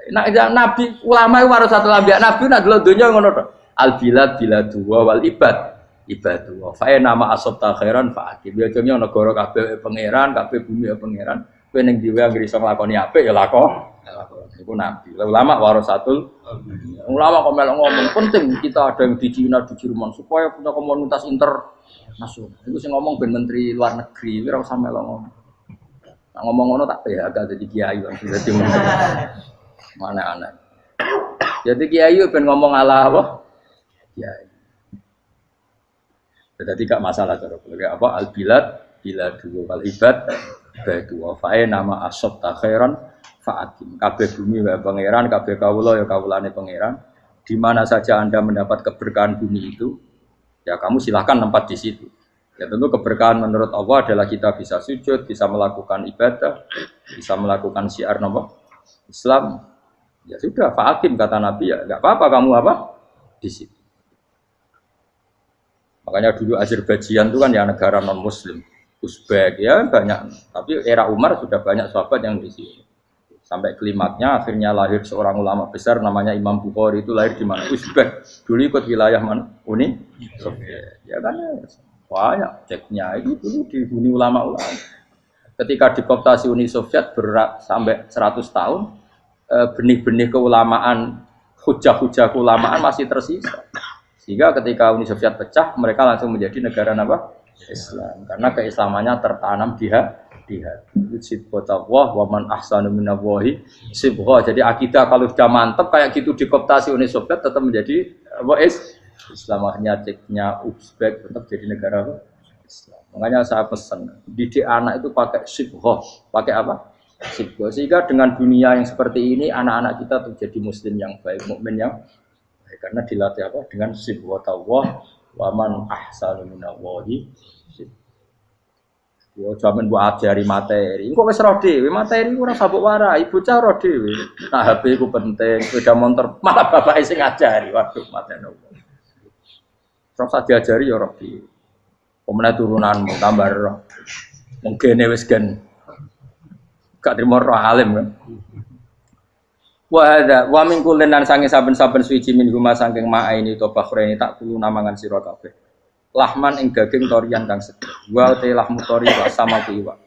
Nah, nabi ulama itu harus satu nabi nak dulu dunia ngono to. Al bilad biladu wal ibad ibadu. Fa nama asabta khairan fa akib. Biasanya negara kabeh pangeran, kabeh bumi pangeran. Kowe ning dhewe anggere iso nglakoni apik ya lakon. Iku nabi. Ulama warasatul ulama kok melok ngomong penting kita ada yang di Cina, di Jerman supaya punya komunitas internasional. Iku sing ngomong ben menteri luar negeri, ora usah melok ngomong. Nah, ngomong ngono tak ya agak jadi kiai langsung dadi menteri. Mana aneh. Jadi kiai ben ngomong ala apa? Kiai. Jadi gak masalah cara apa al bilad biladu wal ibad baitu wa fae nama asabta khairan fa'atim. Kabeh bumi wae pangeran, kabeh kawula ya kawulane pangeran. Di mana saja Anda mendapat keberkahan bumi itu, ya kamu silahkan tempat di situ. Ya tentu keberkahan menurut Allah adalah kita bisa sujud, bisa melakukan ibadah, bisa melakukan syiar nama Islam. Ya sudah, fa'akim kata Nabi ya, nggak apa-apa kamu apa di situ. Makanya dulu Azerbaijan itu kan ya negara non Muslim, Uzbek ya banyak. Tapi era Umar sudah banyak sahabat yang di situ. Sampai klimaknya akhirnya lahir seorang ulama besar namanya Imam Bukhari itu lahir di mana? Uzbek. Dulu ikut wilayah mana? Uni Soviet. Ya kan banyak ceknya itu dulu di Uni ulama-ulama. Ketika dikooptasi Uni Soviet berat sampai 100 tahun. Benih-benih keulamaan, hujah-hujah keulamaan masih tersisa. Sehingga ketika Uni Soviet pecah, mereka langsung menjadi negara apa? Islam. Karena keislamannya tertanam di hati. Sibghatullah wa man ahsanu minallahi sibghah. Jadi akidah kalau sudah mantap kayak gitu dikooptasi Uni Soviet tetap menjadi apa? Islam. Akhirnya ceknya Uzbek tetap jadi negara apa? Islam. Makanya saya pesan, didik anak itu pakai sibghah. Pakai apa? Sehingga dengan dunia yang seperti ini anak-anak kita menjadi muslim yang baik, mukmin yang baik karena dilatih apa? Dengan sibghatullah wa man ahsanu minallahi. Yo jaman mbok ajari materi. Kok wis ro dhewe, materi ora sabuk warai, bocah ro dhewe. Nah HP ku penting, sepeda motor malah bapake sing ngajari. Waduh, mateni. Terus diajari ya ro dhewe. Pemene turunanmu tambah ro. Mungkin wis gen gak trimo ro alim kan. Wa min kullin lan sange saben-saben suci min huma saking ma'aini to bakhreni tak kulo namangan sira kabeh. Lahman ing daging torian kang sedhek. Wa te lahmu tori wa sama iwa.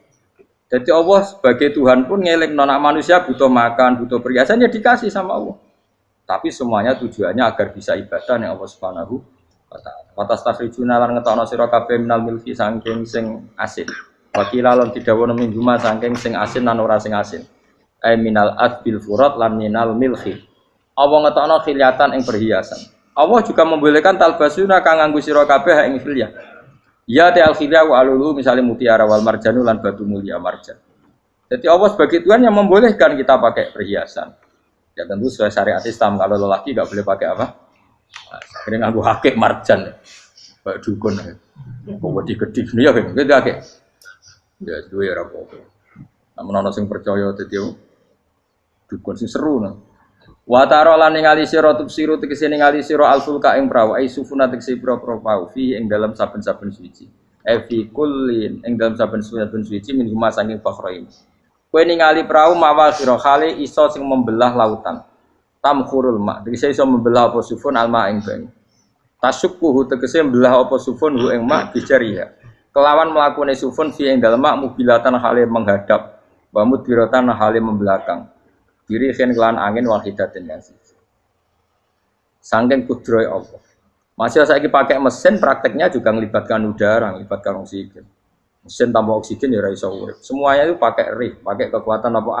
Jadi Allah sebagai Tuhan pun ngelingno nek manusia butuh makan, butuh perhiasan ya dikasih sama Allah. Tapi semuanya tujuannya agar bisa ibadah ning Allah Subhanahu wa taala. Wa tastakhrijuna lan ngetokno sira kabeh minal milki saking sing asin. Wa kilalon didhawuhna minggu ma saking sing asin lan ora sing asin. Ai minal adbil furat lan minal milki. Allah ngetokno khiliatan ing perhiasan. Allah juga membolehkan talbasuna kang nganggo sira kabeh ing khilyah. Ya ta'al khilyah wa alulu misalnya mutiara wal marjanu lan batu mulia marjan. Jadi Allah sebagai Tuhan yang membolehkan kita pakai perhiasan. Ya tentu sesuai syariat Islam, kalau lelaki enggak boleh pakai apa? Akhirnya nganggo hakik marjan. Kayak dukun. Kok wedi-gedi ya kan gitu akeh. Ya duwe ora apa-apa. Namun ana sing percaya dadi dukun sing seru nah. Wa taro lan ningali sira tubsiru tegese ningali sira alfulka ing prawa ai sufuna tegese pro-pro pau fi ing dalam saben-saben suci. Fi kullin ing dalam saben-saben suci min huma saking fakhrain. Kowe ningali prau mawa sira khali iso sing membelah lautan. Tamkhurul ma tegese iso membelah apa sufun alma ing banyu. Tasukkuhu tegese membelah apa sufun hu ing ma bijariya. Kelawan mlakune sufun fi ing dalem mak mubilatan hale menghadap wa mudbiratan hale membelakang. Diri khen kelan angin wahidatin yang siji. Sangking kudroy Allah. Masih saiki pakai mesin prakteknya juga melibatkan udara, melibatkan oksigen. Mesin tanpa oksigen ya ora iso urip. Semuanya itu pakai rig, pakai kekuatan apa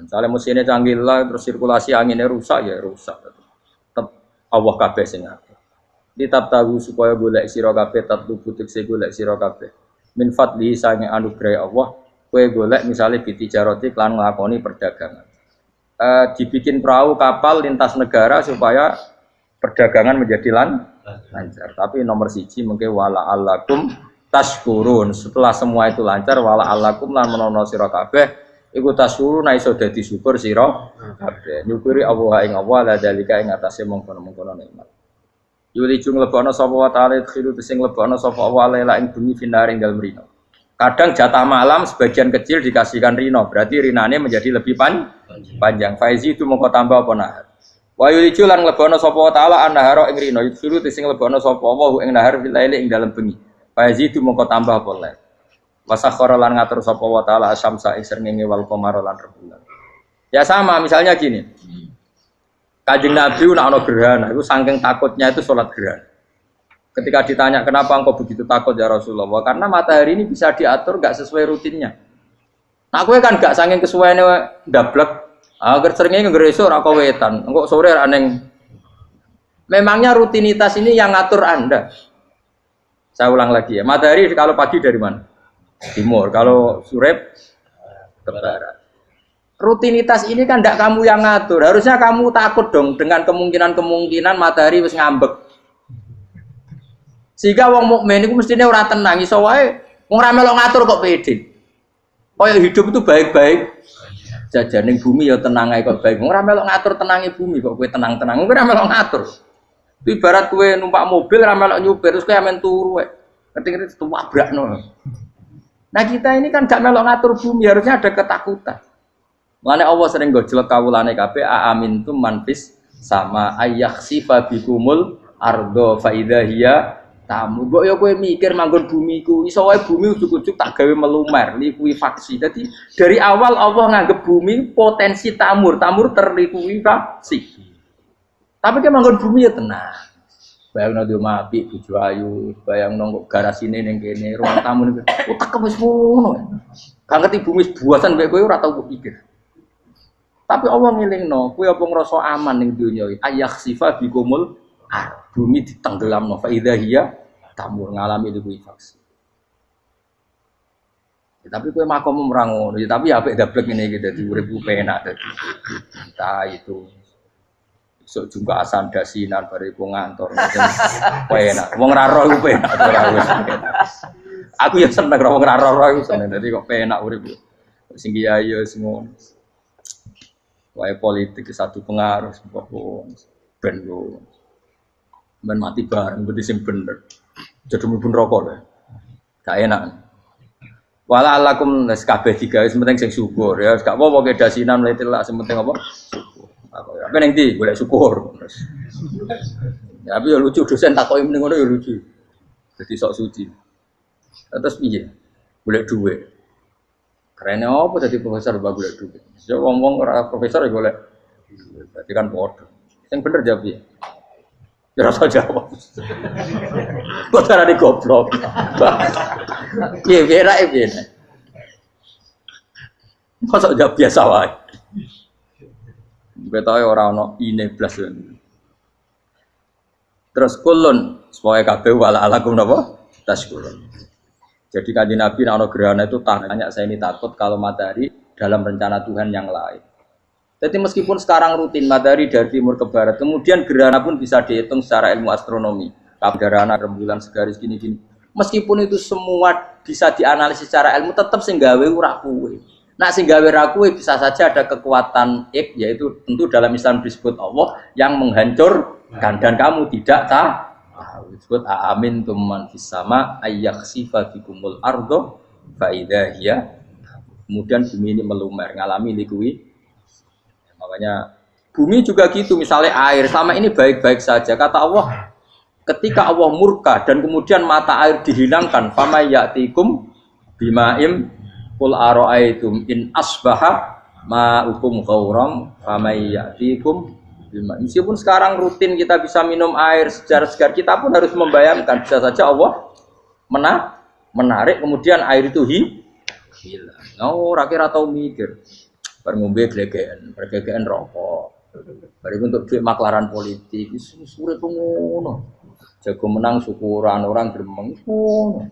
Misalnya mesinnya canggih lah, terus sirkulasi anginnya rusak ya rusak. Tetap Allah kabeh sing ngatur. Ditab tahu supaya golek sira kabeh tatlu butik se golek sira kabeh. Min fadli sange anugerah Allah. Kue golek misalnya bitijaroti klan ngelakoni perdagangan. Dibikin perahu kapal lintas negara supaya perdagangan menjadi lancar. Tapi nomor siji mungkin wala alakum tashkurun. Setelah semua itu lancar wala alakum lan menono sira kabeh iku tashkurun iso dadi syukur sira kabeh. Nyukuri Allah ing Allah la dalika ing atase mongkon-mongkon nikmat. Yuli jung lebono sapa wa ta'ala khiru sing lebono sapa wa laila ing bumi finare ing dalem rino. Kadang jatah malam sebagian kecil dikasihkan rino, berarti rinane menjadi lebih panjang. Faizi itu mongko tambah apa nahar. Wa yulicu lan lebono sapa taala annahara ing rino, yusuru sing lebono sapa wa ing nahar fil laili ing dalem bengi. Faizi itu mongko tambah apa lae. Wasakhara lan ngatur sapa wa taala asyamsa ing srengenge wal qamara lan rembulan. Ya sama, misalnya gini. Kanjeng Nabi nek ana gerhana, itu saking takutnya itu salat gerhana. Ketika ditanya kenapa engkau begitu takut ya Rasulullah, karena matahari ini bisa diatur gak sesuai rutinnya. Nah, aku kan gak saking kesuaiannya dablek, agar seringnya ngeresok rako wetan, engkau sore aneng. Memangnya rutinitas ini yang ngatur Anda. Saya ulang lagi ya, matahari kalau pagi dari mana? Timur, kalau sore ke barat. Rutinitas ini kan tidak kamu yang ngatur, harusnya kamu takut dong dengan kemungkinan matahari wis ngambek. Sehingga wong mukmin iku mestine ora tenang iso wae wong ra melok ngatur kok pede. Kaya hidup itu baik-baik. Jajaning bumi ya tenang ae kok baik. Wong ra melok ngatur tenange bumi kok kowe tenang-tenang. Kowe ra melok ngatur. Ibarat kowe numpak mobil ra melok nyupir terus kowe amen turu wae. Ketik-ketik tuwabrakno. Nah, kita ini kan gak melok ngatur bumi, harusnya ada ketakutan. Mulane Allah sering gojlek kawulane kabeh aamintum manfis sama ayakhsifa bikumul ardo fa idza hiya tamu. Mbok ya kowe mikir manggon bumiku, iso wae bumi ujug-ujug tak gawe melumer, likuifaksi. Jadi dari awal Allah nganggep bumi potensi tamur terlikuifaksi. Tapi kan manggon bumi ya tenang. Bayangno di omah apik bojo ayu, bayangno kok garasine ning kene, ruang tamu niku. Utek wis ngono. Gak ngerti bumi buasan mek kowe ora tau pikir. Tapi Allah ngilingno, kowe apa ngrasa aman ning donya iki? Ayakhsifa bikumul bumi ditenggelamno fa idza hiya tamur ngalami likuifaksi. Ya, tapi kowe makom ora ngono, ya, tapi apik dablek ngene iki dadi urip penak dadi. Entah itu sok jumpa asan dasinan bariku ngantor. Penak. Wong ra roh iku penak ora wis. Aku ya seneng ora wong ora aku seneng. Dadi kok penak urip. Sing kiai ya semua. Wae politik satu pengaruh sebab ben yo. Ben mati bareng berarti sing bener. Jadi mlebu neraka lho. Gak enak. Wala alakum nes kabeh digawe penting sing syukur ya. Gak apa-apa kedasinan mlete lak sing penting apa? Syukur. Apa ning ndi golek syukur. Ya tapi ya lucu dosen takoki mending ngono ya lucu. Jadi sok suci. Terus piye? Golek dhuwit. Kerene apa dadi profesor mbak golek dhuwit. Ya wong-wong ora profesor ya golek. Berarti kan padha. Sing bener jawab piye? Ya rasa jawab. Kok carane goblok. Piye ra piye. Kok jawab biasa wae. Betahe ora ana ine blas. Terus kulun supaya kabeh wala alakum napa? Taskurun. Jadi kanjeng Nabi ana gerhana itu tanya saya ini takut kalau matahari dalam rencana Tuhan yang lain. Jadi meskipun sekarang rutin matahari dari timur ke barat, kemudian gerhana pun bisa dihitung secara ilmu astronomi. Gerhana rembulan segaris gini-gini. Meskipun itu semua bisa dianalisis secara ilmu, tetap sing gawe ora kuwe. Nah sing gawe ra kuwe bisa saja ada kekuatan yaitu tentu dalam Islam disebut Allah yang menghancurkan dan kamu tidak tahu. Disebut amin tumman fis sama ayyakhsifa bikumul ardo fa idza hiya. Kemudian bumi ini melumer ngalami likui. Makanya bumi juga gitu, misalnya air selama ini baik-baik saja. Kata Allah, ketika Allah murka dan kemudian mata air dihilangkan, fama ya'tikum bima'im qul ara'aitum in asbaha ma'ukum ghauram fama ya'tikum bima'im. Meskipun sekarang rutin kita bisa minum air segar-segar, kita pun harus membayangkan bisa saja Allah menarik kemudian air itu hilang. Oh, rakyat atau mikir. Ngombe glegeken rokok. Bari untuk duit maklaran politik wis urip ngono. Jago menang syukuran orang gremeng ngono.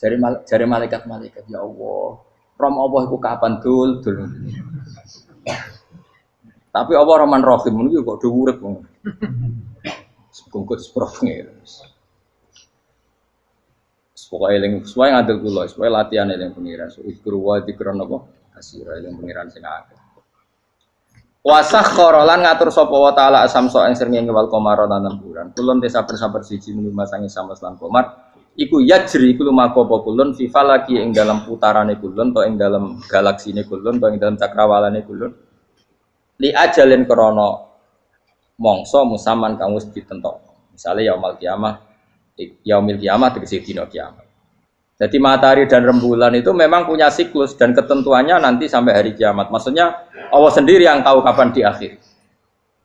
Jare malaikat ya Allah. Rom Allah iku kapan dul. Tapi Allah Rahman Rahim niku kok do urip ngono. Sengkut sprofnge. Pokoke eling sesuai ngadil kula, sesuai latihan eling pengiran. Ikru wa dikron apa? Asira yang pengiran sing akeh. Wasakhkhara lan ngatur sapa wa taala asamso ing srengenge wal qamara lan bulan. Kulun desa saper siji mung masangi samas lan qamar. Iku yajri iku lumaku apa kulun fi falaki ing dalam putarane kulun to ing dalam galaksine kulun to ing dalam cakrawalane kulun. Li ajalin krana mangsa musaman kang wis ditentokno. Misale yaumul kiamah tegese dina kiamat. Jadi matahari dan rembulan itu memang punya siklus dan ketentuannya nanti sampai hari kiamat. Maksudnya Allah sendiri yang tahu kapan diakhiri.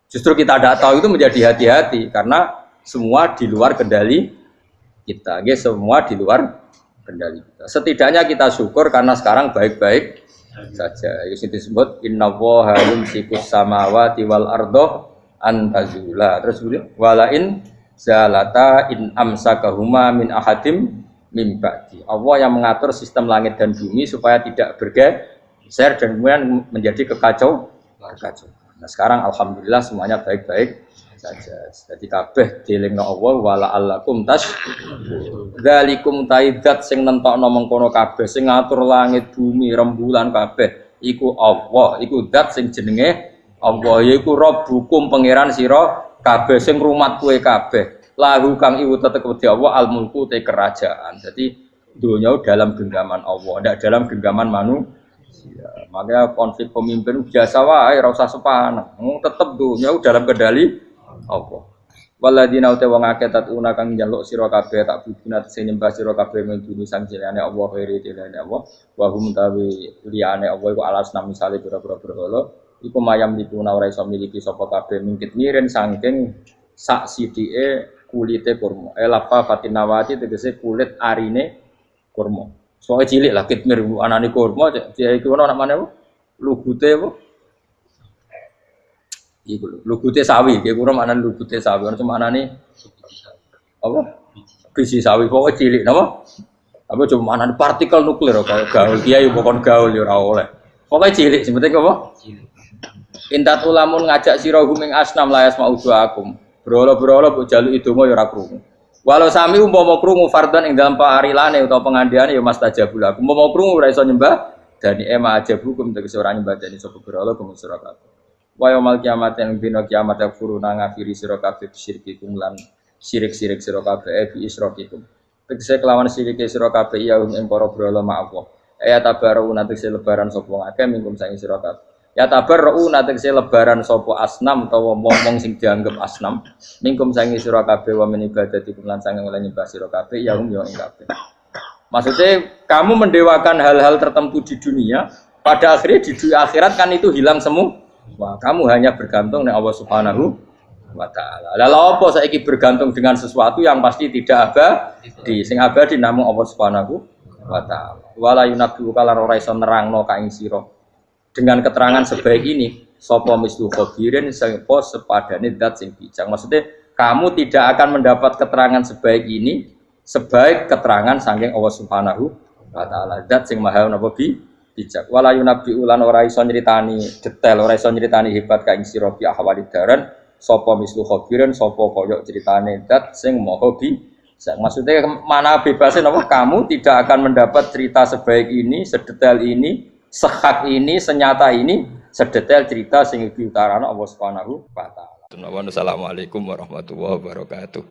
Justru kita tidak tahu itu menjadi hati-hati karena semua di luar kendali kita. Semua di luar kendali kita. Setidaknya kita syukur karena sekarang baik-baik saja. Itu disebut innallaha yumsikus samawati wal ardo an tazula. Terus walain zalata in amsakahuma min ahadim mimba'di. Allah yang mengatur sistem langit dan bumi supaya tidak bergeser dan kemudian menjadi kekacauan. Nah sekarang alhamdulillah semuanya baik-baik saja. Jadi kabeh dielingno Allah wala allakum dzalikum taidat sing nentokno mengkono kabeh sing ngatur langit bumi rembulan kabeh iku Allah, iku zat sing jenenge Allah yaiku Rabbukum pangeran sira kabeh sing rumat kowe kabeh. Lahu kang iwu tetep wedi Allah al-mulku te kerajaan. Jadi dunia dalam genggaman Allah, tidak dalam genggaman manusia. Makanya konflik pemimpin biasa wae, ora usah sepaneng. Tetep dunia dalam kendali Allah. Waladina uta wong akeh tatuna kang njaluk sira kabeh tak budina sing nyembah sira kabeh menduni sang jenenge Allah khairi jenenge Allah. Wa hum tawi liyane Allah iku alasna misale pira-pira berhala. Iku mayam dipuna ora iso miliki sapa kabeh mingkit miren saking sak sidike kulite kurma. Lafa fatinawati tegese kulit arine kurma. Soale cilik lah kitmir anane kurma dia iku ana namane lugute apa? Iku lugute sawi, dia kurang maknane lugute sawi. Ana maknane apa? Biji sawi pokoke cilik napa? Apa cuma maknane partikel nuklir kaya gaul kiai pokon gaul ya ora oleh. Pokoke cilik sing penting apa? Cilik. Intat ulamun ngajak sira guming asnam layas mau doakum. Berhala-berhala mbok jaluk idonga ya ora krungu. Walau sami umpama krungu fardhan ing dalam parilane utawa pengandiane ya mastajabul lakum. Umpama krungu ora iso nyembah dani ema ajabukum tegese ora nyembah dani sapa Allah kum sira kabeh. Wa yaumil kiamat ing dina kiamat yakfuruna ngafiri sira kabeh syirikikum lan syirik-syirik sira kabeh bi isrokikum. Tegese kelawan sirike sira kabeh ya ing para brala Allah. Ya tabaru tegese lebaran sapa ngake mingkum sang sira kabeh. Ya tabaru tegese lebaran sapa asnam utawa wong sing dianggep asnam mingkum sang sira kabeh wa min ibadatikum lan sang oleh nyembah sira kabeh ya ing kabeh. Maksudnya kamu mendewakan hal-hal tertentu di dunia, pada akhirnya di dunia akhirat kan itu hilang semua. Wah, kamu hanya bergantung dengan Allah Subhanahu wa taala. Lalu apa saiki bergantung dengan sesuatu yang pasti tidak abadi, sing abadi namung Allah Subhanahu wa taala. Wala yunabbi'u kala ora iso nerangno ka ing sira. Dengan keterangan sebaik ini, sapa mislu khabirin sapa sepadane zat sing bijak. Maksudnya kamu tidak akan mendapat keterangan sebaik ini sebaik keterangan saking Allah Subhanahu wa taala. Zat sing maha napa bijak. Wala yunabbi'u lan ora iso nyritani detail, ora iso nyritani hebat ka ing sira bi ahwalid daran. Sopo mislu khobirin, sopo koyok ceritane dat sing moho bijak. Maksudnya mana bebasin apa? Kamu tidak akan mendapat cerita sebaik ini, sedetail ini, sehak ini, senyata ini, sedetail cerita sing diutarana Allah Subhanahu wa taala. Assalamualaikum warahmatullahi wabarakatuh.